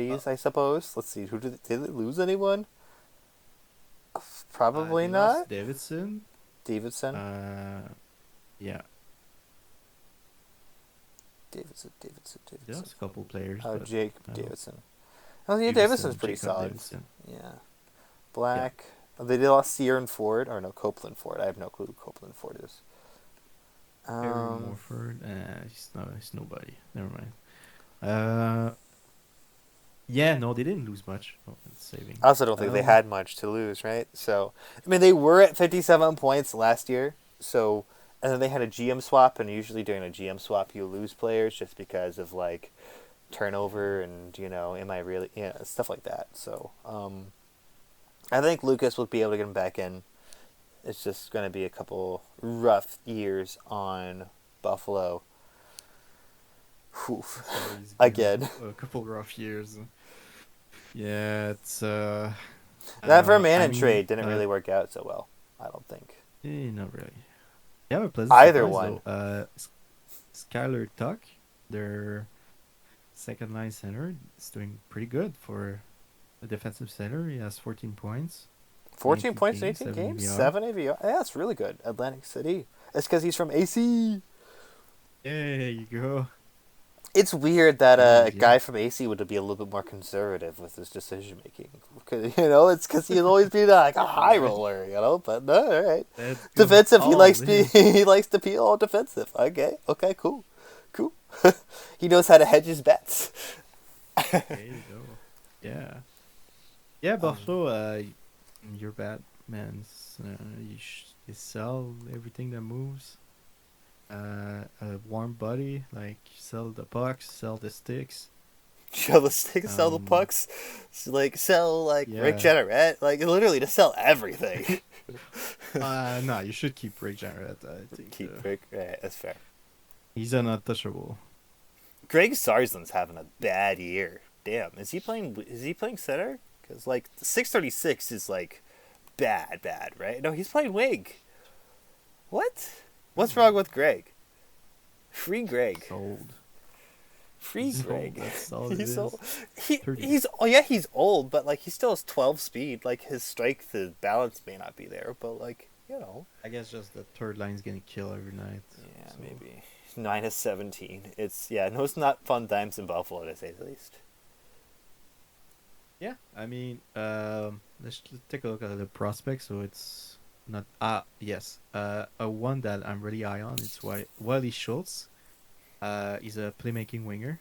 Uh, nobodies, I suppose. Let's see, did they lose anyone? Probably they not. lost Davidson. Davidson. Uh, yeah, they Davidson. lost a couple players, Oh, but Jake I don't. Davidson. Oh yeah, Davidson's Davison, pretty Jacob solid. Davison. Yeah. Yeah, Black. Oh, they lost Sierra Ford, or no, Copeland Ford. I have no clue who Copeland Ford is. Harry Um, Morford. He's nobody. Never mind. Uh, yeah, no, they didn't lose much. Oh, it's saving. I also don't think they had much to lose, right? So, I mean, they were at 57 points last year. So, and then they had a GM swap, and usually during a GM swap, you lose players just because of like turnover and am I really stuff like that. So, I think Lucas will be able to get him back in. It's just going to be a couple rough years on Buffalo. Oof. So he's been Again. a couple rough years. Yeah, it's That Vermaelen I and mean, trade didn't really work out so well, I don't think. not really. Yeah, a pleasant Either surprise one. though. Skylar Tuck, their second line center, is doing pretty good for a defensive center. He has 14 points, 14 19 points in games, 18 7 games, AVR. 7 AVR. Yeah, that's really good. Atlantic City. It's because he's from AC. There you go. It's weird that a Jeez, yeah. guy from AC would be a little bit more conservative with his decision making. It's because he'd always be like a high Right. roller, But no, all right. Let's go Defensive. He all likes in. he likes to be all defensive. Okay, cool. He knows how to hedge his bets. There you go. Yeah. Yeah, Um, Buffalo, you're bad, man. You sell everything that moves. A warm body, like sell the pucks, sell the sticks. Sell the sticks, sell the Um, pucks, sell like Rick yeah. Jenneret, like literally to sell everything. No, you should keep Rick Jarrett. I think Keep Rick. Right, that's fair. he's an untouchable. Greg Sarsland's having a bad year. Damn, is he playing? Is he playing center? Because like 636 is like bad, right? No, he's playing wing. What? What's Oh, wrong with Greg? Free Greg. he's old. Free He's old. Greg. That's all it He's old. is. 30. He's oh yeah, he's old, but like he still has 12 speed. Like his strength, his balance may not be there, but like I guess just the third line's getting killed every night. yeah, So maybe 9 of 17. It's no, it's not fun times in Buffalo to say the least. yeah, I mean, let's take a look at the prospects. So it's not yes, a one that I'm really high on. It's Wiley Schultz. He's a playmaking winger.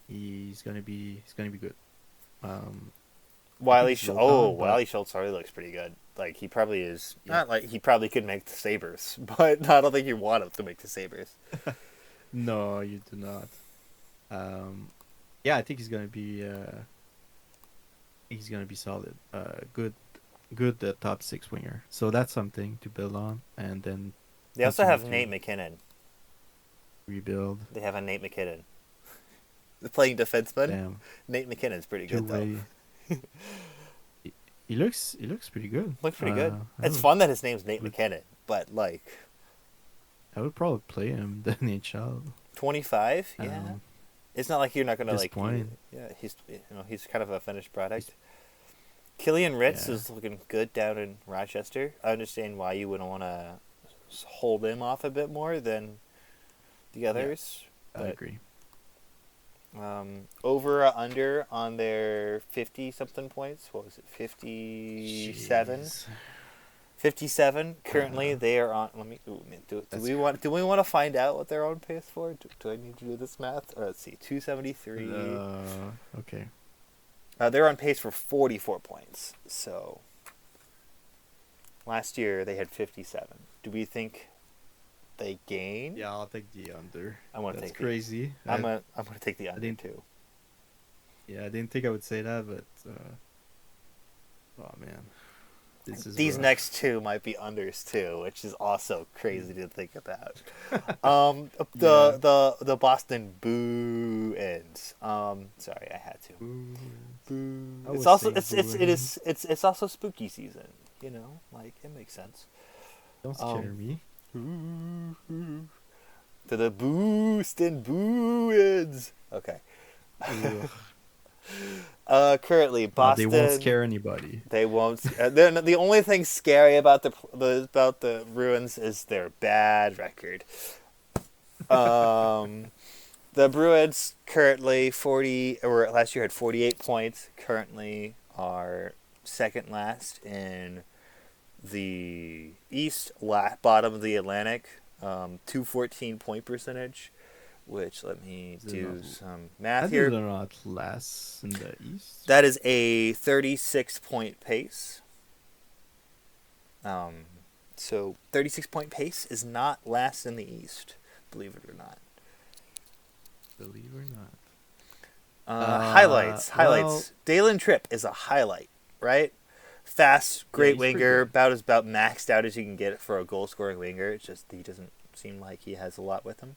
He's gonna be good. Um, I think he's low down, but Wiley Schultz already looks pretty good. Like he probably is yeah, not like he probably could make the Sabres, but I don't think you want him to make the Sabres. no, you do not. Yeah, I think he's gonna be solid. Good top six winger. So that's something to build on, and then They also continue have to Nate McKinnon. rebuild. They have a Nate McKinnon. The playing defenseman. Damn, Nate McKinnon's pretty two good though. way. He looks pretty good. Looks pretty good. I It's would, fun that his name's Nate would McKinnon, but like I would probably play him the NHL. 25, yeah. Um, It's not like you're not gonna this like. point, Yeah, he's kind of a finished product. Killian Ritz yeah, is looking good down in Rochester. I understand why you wouldn't want to hold him off a bit more than the yeah, others, I but agree. over or under on their 50 something points. What was it? 57. Jeez. 57. Currently, Uh, they are on. Let me. Do that's we want? Do we want to find out what they're on pace for? Do I need to do this math? Or let's see. 273. okay. They're on pace for 44 points. So last year they had 57. Do we think they gain? Yeah, I'll take the under. I'm gonna That's take crazy. I'm gonna take the I under didn't. too. Yeah, I didn't think I would say that, but oh man, this is These rough. next two might be unders too, which is also crazy to think about. Yeah. The Boston Boo ends. Sorry, I had to. Boo. Boo. I It's was also saying boo it's ends. also spooky season. Like it makes sense. Don't scare Um, me. to the Boostin' Bruins. Okay. Ugh. Currently, No, they won't Boston. scare anybody. They won't. The only thing scary about the Bruins is their bad record. Um, the Bruins currently 40, or last year had 48 points. Currently are second last in the East, bottom of the Atlantic. 214 point percentage. Which let me They're not. do some math I think here. they're not last in the East. That is a 36 point pace. Um, so 36 point pace is not last in the East, believe it or not. Believe it or not. Highlights. Well, Dalen Tripp is a highlight, right? Fast, yeah, great he's pretty winger, good. about maxed out as you can get for a goal scoring winger. It's just he doesn't seem like he has a lot with him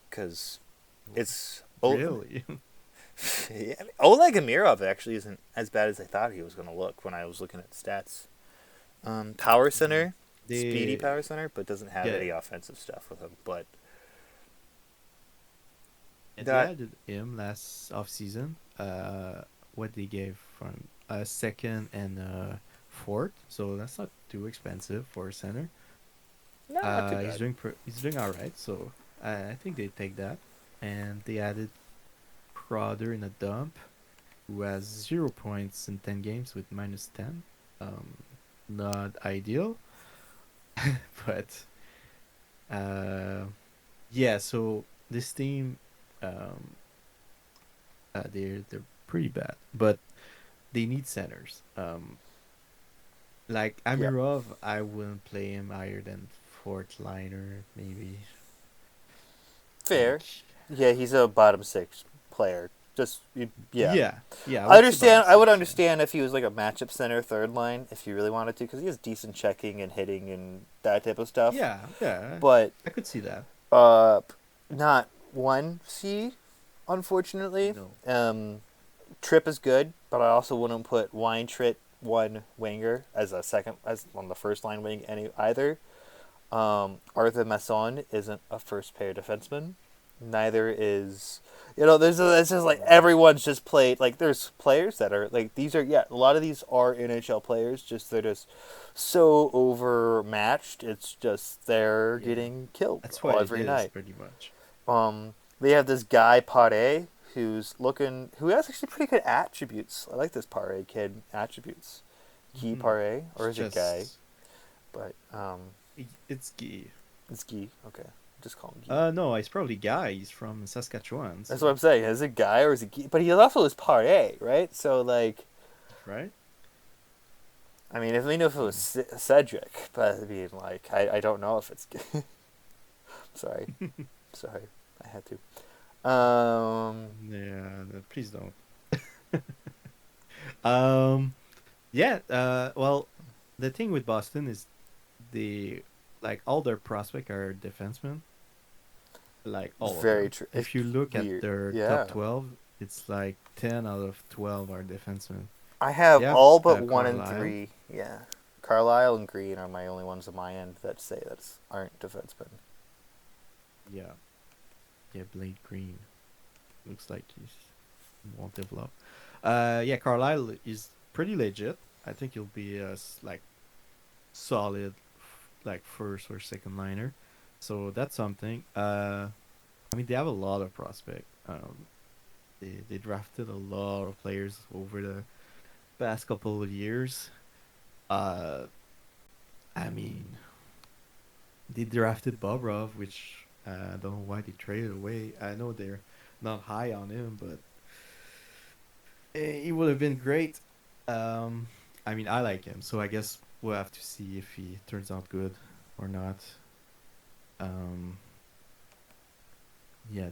because it's Really? yeah, Oleg Amirov actually isn't as bad as I thought he was going to look when I was looking at stats. Power Mhm. center, speedy They power center, but doesn't have yeah, any offensive stuff with him. But and they that added him last off season. What they gave from a second and fourth, so that's not too expensive for a center. no, not too He's bad. he's doing all right, so I think they take that. And they added Crowder in a dump, who has 0 points in 10 games with -10. Um, Not ideal, but uh, yeah. So this team, um, they're pretty bad, but they need centers. Like Yeah, Amirov, I wouldn't play him higher than fourth liner, maybe. fair. Like, Yeah, he's a bottom six player. Yeah. yeah, yeah, I would say bottom I would six. Yeah, understand if he was like a matchup center, third line, if you really wanted to, because he has decent checking and hitting and that type of stuff. yeah, yeah. But I could see that. uh, not one C, unfortunately. No. Trip is good, but I also wouldn't put Weintritt one winger as a second as on the first line wing any either. Arthur Masson isn't a first pair defenseman. Neither is it's just like everyone's just played like there's players that are like these are a lot of these are NHL players, just they're just so overmatched. It's just they're Yeah, getting killed that's what it every is, night. pretty much. They have this guy Pare who has actually pretty good attributes. I like this Pare kid attributes. Guy Hmm. Pare, It's or is it Guy? just But it's gay. it's Guy. Okay, just call him Guy. No, it's probably guy. He's from Saskatchewan, That's what so I'm saying. Is it Guy or is it Guy? But he also is Pare, right? So like, right. I mean, if we knew if it was Hmm. Cedric, but I mean, like, I don't know if it's. Sorry, sorry, I had to. Yeah, please don't. Um, yeah. Well, the thing with Boston is the like all their prospects are defensemen, like all of Very them. true. It's If you look at weird. their top Yeah. 12, it's like 10 out of 12 are defensemen. I have They have all but one and Carlisle. three. Yeah, Carlisle and Green are my only ones on my end that say that's aren't defensemen. Yeah, yeah, Blade Green looks like he's won't develop. Yeah, Carlisle is pretty legit. I think he'll be like solid, like first or second liner. So that's something. I mean, they have a lot of prospect. They drafted a lot of players over the past couple of years. Uh, I mean, they drafted Bobrov, which I don't know why they traded away. I know they're not high on him, but he would have been great. Um, I mean, I like him, so I guess we'll have to see if he turns out good or not. Um, yeah,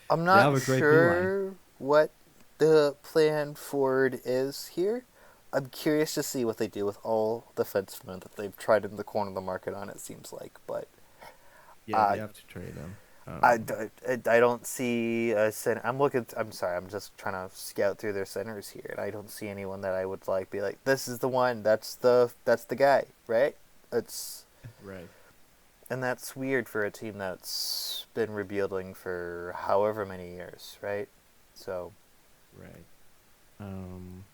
I'm they have not a great blue line. sure what the plan forward is here. I'm curious to see what they do with all defensemen that they've tried in the corner of the market on. It seems like, but Yeah, they uh, have to trade him. Um, I don't see a center. I'm looking. I'm sorry. I'm just trying to scout through their centers here, and I don't see anyone that I would like. Be like, this is the one. That's the guy, right? It's right, and that's weird for a team that's been rebuilding for however many years, right? So right. Um,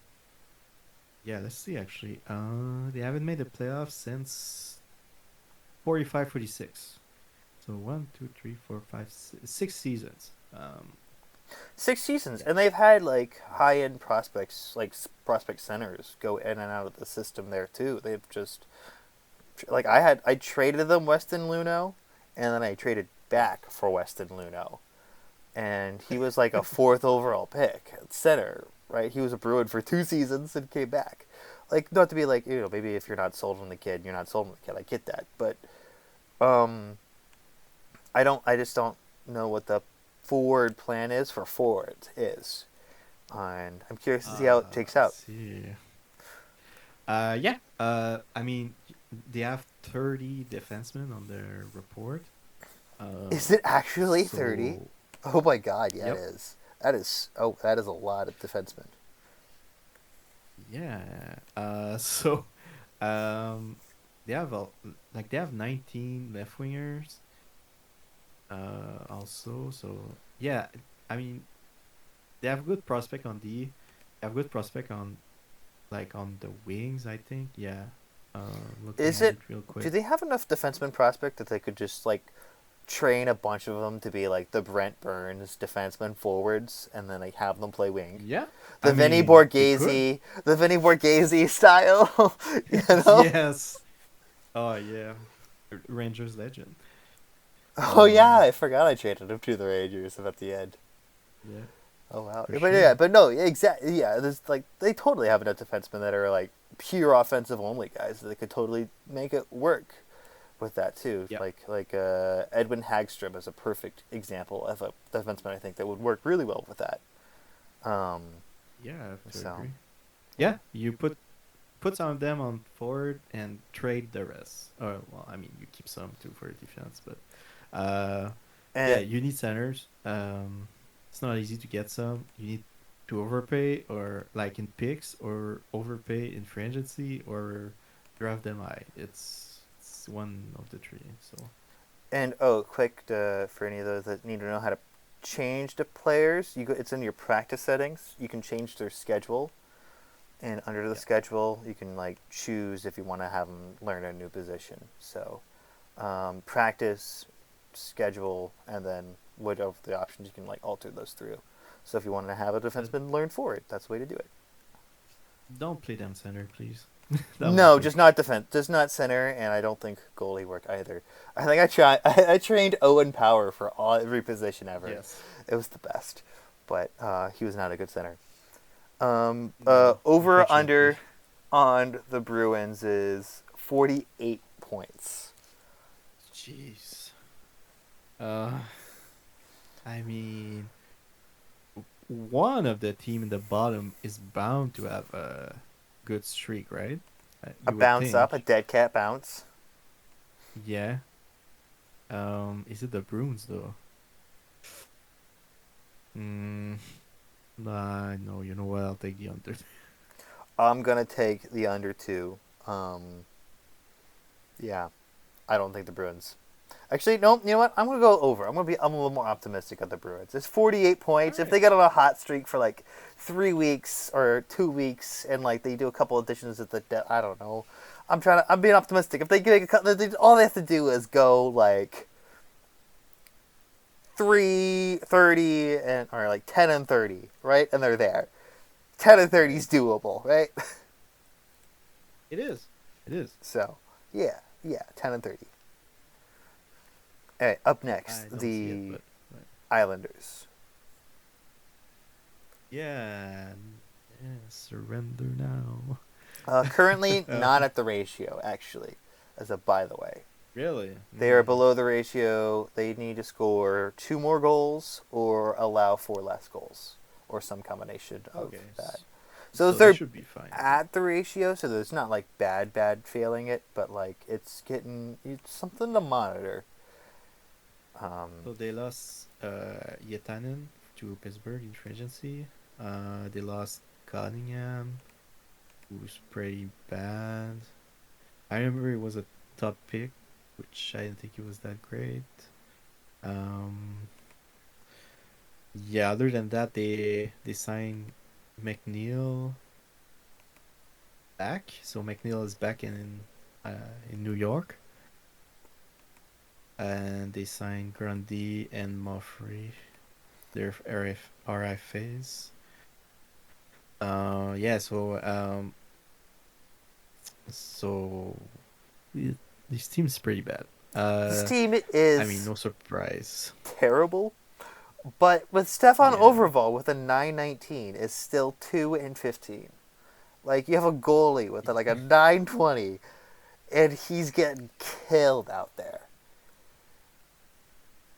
yeah, let's see. Actually, they haven't made the playoffs since 45, 46. So one, two, three, four, five, 6 seasons. 6 seasons, Yeah. and they've had like high end prospects, like prospect centers, go in and out of the system there too. They've just like I traded them Weston Luno, and then I traded back for Weston Luno, and he was like a fourth overall pick at center. Right, he was a Bruin for 2 seasons and came back. Like not to be like maybe if you're not sold on the kid, you're not sold on the kid. I get that, but um, I don't. I just don't know what the forward plan is for forwards is, and I'm curious to see how it takes Let's out. see. Yeah. I mean, they have 30 defensemen on their report. Is it actually 30? So Oh my god, yeah, it yep. is. That is a lot of defensemen. Yeah. So, um, they have they have 19 left wingers. Also, so yeah. I mean, they have good prospect on D. They have good prospect on on the wings. I think. Yeah. Looking Is at it? it real Do quick. they have enough defenseman prospect that they could just like train a bunch of them to be like the Brent Burns defenseman forwards, and then like have them play wing? Yeah. The I Vinny mean, they could. Borghese, the Vinny Borghese style, you know? Yes. Oh yeah. Rangers legend. Oh yeah, Um. I forgot I traded him to the Rangers at the end. Yeah. Oh wow, For but yeah, sure. but no, exactly. Yeah, there's like they totally have enough defensemen that are like pure offensive only guys that could totally make it work with that too. Yeah. Like Edwin Hagstrom is a perfect example of a defenseman I think that would work really well with that. Um, Yeah. I have to so agree. yeah, Yeah. You put some of them on forward and trade the rest. Or well, I mean, you keep some too for defense, but uh, yeah, and you need centers. It's not easy to get some. You need to overpay or like in picks or overpay in free agency or draft them high. It's one of the three. So and oh, quick for any of those that need to know how to change the players, it's in your practice settings. You can change their schedule, and under the yeah, schedule, you can like choose if you want to have them learn a new position. So practice, schedule, and then what of the options you can like alter those through. So if you want to have a but defenseman learn forward, that's the way to do it. don't play them center, please. That won't No, just work. not defense, just not center, and I don't think goalie work either. I think I trained Owen Power for every position ever. Yes. It was the best, but he was not a good center. No, Over unfortunately. under on the Bruins is 48 points. Jeez. Uh, I mean, one of the team in the bottom is bound to have a good streak, right? A You would bounce up, a think. dead cat bounce. Yeah. Is it the Bruins though? Mm, nah, no. You know what? I'll take the under. I'm gonna take the under two. Um, yeah, I don't think the Bruins. Actually, no. You know what? I'm gonna go over. I'm a little more optimistic of the Bruins. It's 48 All points. If right. they get on a hot streak for like 3 weeks or 2 weeks, and like they do a couple additions at I don't know. I'm being optimistic. If they get a couple, all they have to do is go like 3-30 and or like 10-30, right? And they're there. 10-30 Right. is doable, right? It is. It is. So, yeah, 10-30. All right, up next, I don't see it, the but Islanders. yeah. Yeah. Surrender now. Currently not at the ratio, actually, as a by the way. Really? They are Mm. below the ratio. They need to score 2 more goals or allow 4 less goals, or some combination of Okay. that. So So they they're should be fine then. at the ratio, so there's not like bad failing it, but like it's something to monitor. So they lost Yetanen to Pittsburgh in free agency. They lost Cunningham, who's pretty bad. I remember it was a top pick, which I didn't think it was that great. Um, yeah. Other than that, they signed McNeil back. So McNeil is back in New York, and they signed Grundy and Moffrey. Their RFAs. Yeah. So it, this team's pretty bad. This team I mean, is no surprise. terrible, but with Stefan Yeah. Overval with a 919 is still 2-15. Like you have a goalie with like a 920, and he's getting killed out there.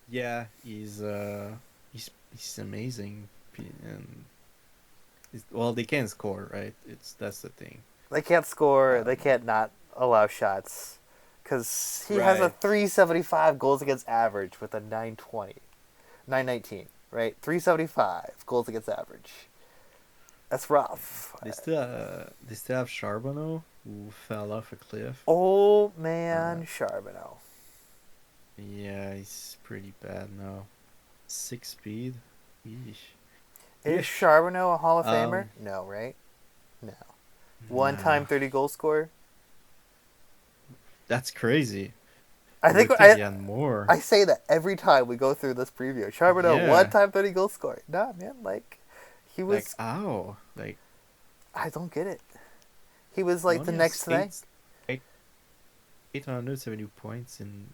Yeah, he's amazing, and well, they can score, right? That's the thing. They can't score. They Um, can't not allow shots, because he has a right. 375 goals against average with a 920, 919. Right, 375 goals against average. That's rough. They still have Charbonneau, who fell off a cliff. Old Uh, man Charbonneau. yeah, he's pretty bad now. 6 speed. Yeesh. Is Yeesh. Charbonneau a Hall of Famer? Um, No, right? No. One nah, time 30 goal scorer? that's crazy. I I think would think I he had more. I say that every time we go through this preview. Charbonneau, one Yeah, time 30 goal scorer. Nah, man, like he like was. ow, like I don't get it. He was he like the only next has thing. 870 points in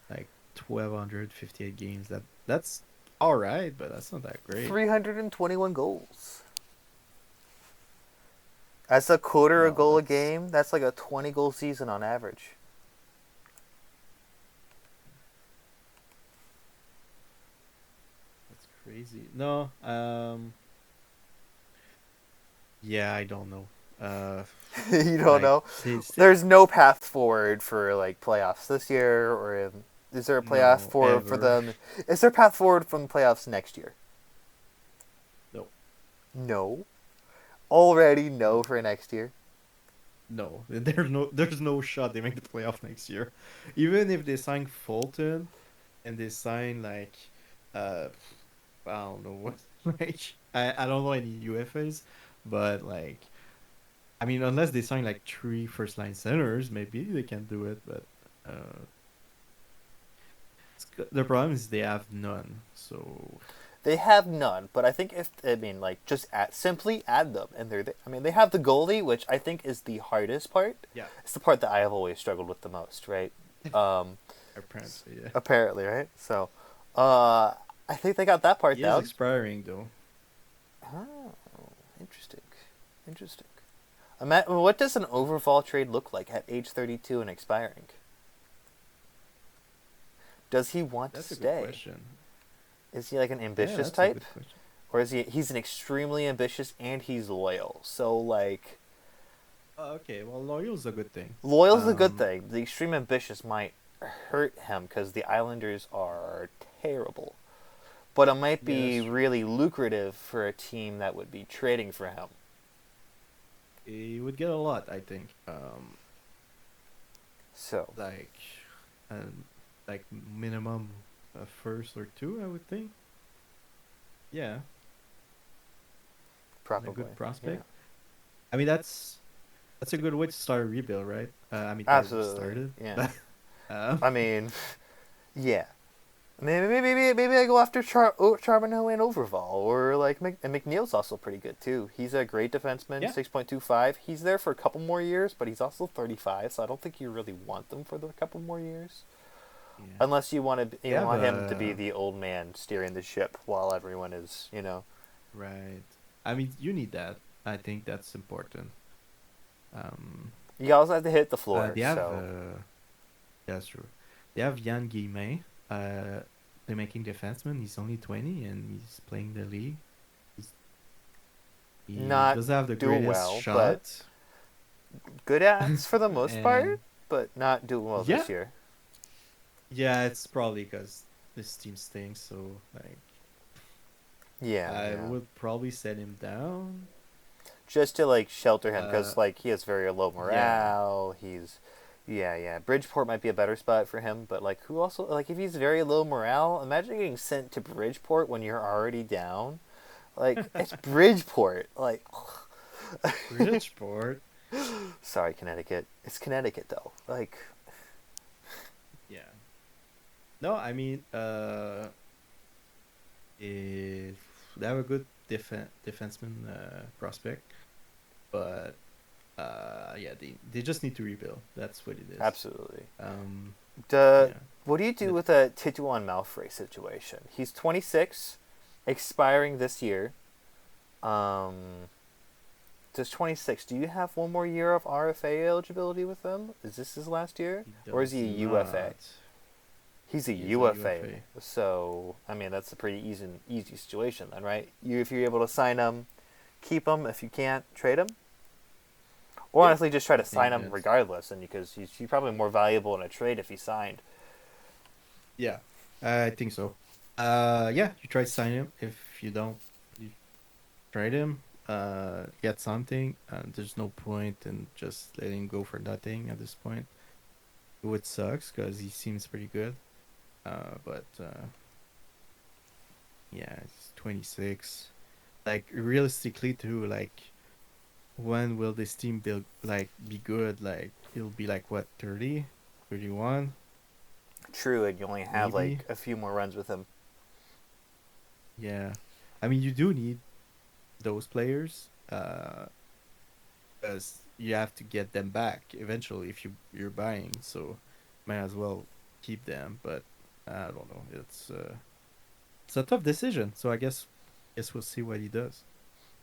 like 1258 games. That's all right, but that's not that great. 321 goals. That's a quarter a No, goal a that's game. That's like a 20 goal season on average. that's crazy. No, yeah, I don't know. You don't Like know. they still There's no path forward for like playoffs this year, or is there a playoff no for ever. them? Is there a path forward from the playoffs next year? No, No. Already no no, for next year. no. There's no shot they make the playoff next year. Even if they sign Fulton and they sign like uh I don't know what like I don't know any UFAs, but like I mean unless they sign like three first line centers, maybe they can do it. But uh, the problem is they have none. So They have none, but I think if I mean like just simply add them, and I mean they have the goalie, which I think is the hardest part. yeah, It's the part that I have always struggled with the most, right? Um, apparently yeah. Apparently, right? So, uh, I think they got that part He is down. expiring though. Oh, interesting, interesting. What does an overfall trade look like at age 32 and expiring? Does he want to That's a good stay? question. Is he like an Yeah, ambitious that's a type, good question. or is he's an extremely ambitious and he's loyal? So like Okay, well, loyal's a good thing. loyal's a good Um, thing. The extreme ambitious might hurt him because the Islanders are terrible. But it might yeah, that's be true. really lucrative for a team that would be trading for him. He would get a lot, I think. So Like, um, like minimum a first or two, I would think. Yeah, and a probably, good yeah, prospect. I mean, that's a good way to start a rebuild, right? I mean, they already absolutely, started, yeah. but um, I mean, yeah. Maybe I go after Charbonneau and Overval, or like and McNeil's also pretty good too. He's a great defenseman, yeah, 6.25. He's there for a couple more years, but he's also 35, so I don't think you really want them for the couple more years, yeah. unless you They have want him to be a the old man steering the ship while everyone is, you know. right. I mean, you need that. I think that's important. Um, You also have to hit the floor, they have so yeah, that's true. They have Jan Guillemay, the making defenseman. He's only 20 and he's playing the league. He's, he not doesn't have the do greatest well, but shot, good ads for the most part, and but not do well yeah, this year. yeah, it's probably because this team stinks. So like, Yeah, I yeah. would probably set him down. Just to like shelter him Uh, because like he has very low yeah, morale. He's yeah, yeah. Bridgeport might be a better spot for him, but like who also like if he's very low morale, imagine getting sent to Bridgeport when you're already down. Like it's Bridgeport. Like Bridgeport. sorry, Connecticut. It's Connecticut though. Like Yeah. No, I mean, if they have a good defenseman prospect, but yeah, they just need to rebuild. That's what it is. absolutely. Um, Duh. yeah. What do you do The, with a Tituan Malfrey situation? He's 26, expiring this year. Um, Does 26? Do you have one more year of RFA eligibility with them? Is this his last year, he or is does he a UFA? not. He's a He is a UFA. UFA. So I mean that's a pretty easy situation then, right? You if you're able to sign him, keep him. If you can't, trade him. Or Yeah, honestly, just try I to sign think him that's regardless, and because he's probably more valuable in a trade if he signed. yeah. I think so. Yeah, you try to sign him. If you don't, you trade him. Get something. There's no point in just letting him go for nothing at this point. It sucks because he seems pretty good. But yeah, he's 26. Like realistically, too. Like, when will this team be good? Like, it'll be like what, 30, 31, True, and you only have maybe. like a few more runs with him. Yeah, I mean, you do need those players. Because you have to get them back eventually if you're buying. So, might as well keep them. But I don't know. It's a tough decision. So I guess we'll see what he does.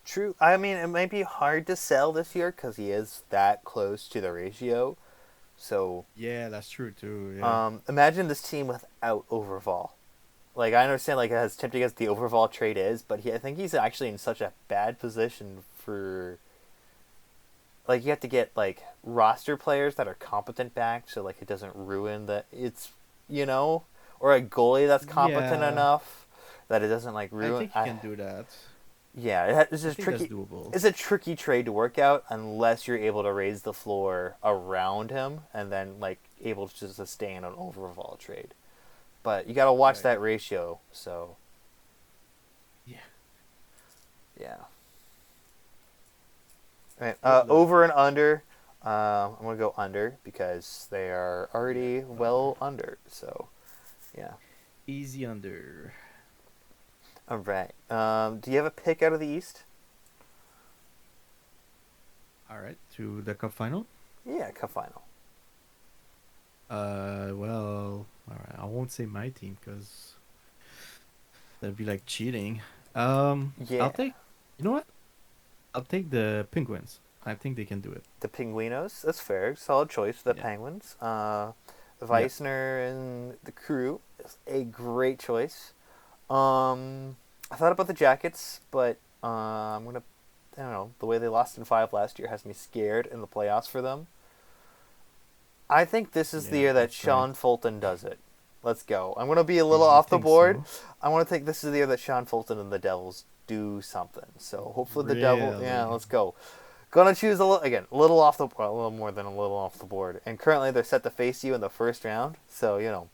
True. I mean, it might be hard to sell this year because he is that close to the ratio. So, Yeah, that's true too. Yeah. imagine this team without Overval. Like, I understand, like, as tempting as the Overval trade is, but I think he's actually in such a bad position for. Like, you have to get, like, roster players that are competent back so, like, it doesn't ruin the. It's, you know? Or a goalie that's competent Yeah, enough that it doesn't, like, I ruin. think he can do that. Yeah, it's I just think that's tricky. doable. It's a tricky trade to work out unless you're able to raise the floor around him and then like able to sustain an overall trade. But you got to watch Right. that ratio. So Yeah. yeah. All right, Good luck. over and under. I'm gonna go under because they are Yeah. already Under. well under. So yeah. Easy under. All right. Do you have a pick out of the East? All right. To the cup final. Yeah, cup final. Well, all right. I won't say my team because that'd be like cheating. I'll Yeah, take. You know what? I'll take the Penguins. I think they can do it. the Penguinos. That's fair. Solid choice. The Yeah. Penguins. Yeah. Weissner and the crew is a great choice. I thought about the Jackets, but I'm gonna. I don't know. The way they lost in five last year has me scared in the playoffs for them. I think this is the Yeah. year that That's right. Sean Fulton does it. Let's go. I'm gonna be a little You off the think board. so? I want to think this is the year that Sean Fulton and the Devils do something. So hopefully the Devil. Yeah, Really? let's go. Gonna choose a little again, a little off the, well, a little more than a little off the board. And currently they're set to face you in the first round. So you know,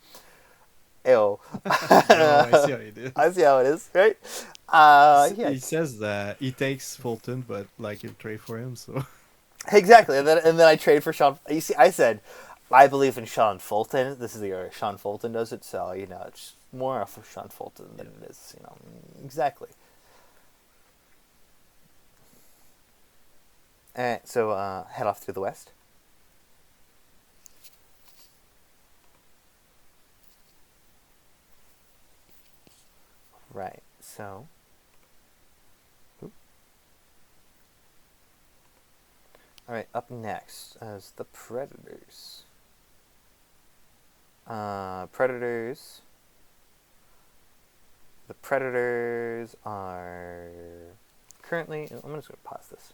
ew. Oh, I see how it I is. see how it is, right? Yeah, He says that he takes Fulton, but like you trade for him. So exactly. And then I trade for Sean. You see, I said I believe in Sean Fulton. This is the year Sean Fulton does it. So you know, it's more of Sean Fulton than yeah. it is. You know, exactly. All right, so head off through the west. Right. So, oop. All right. Up next is the Predators. Predators. The Predators are currently. I'm just gonna pause this.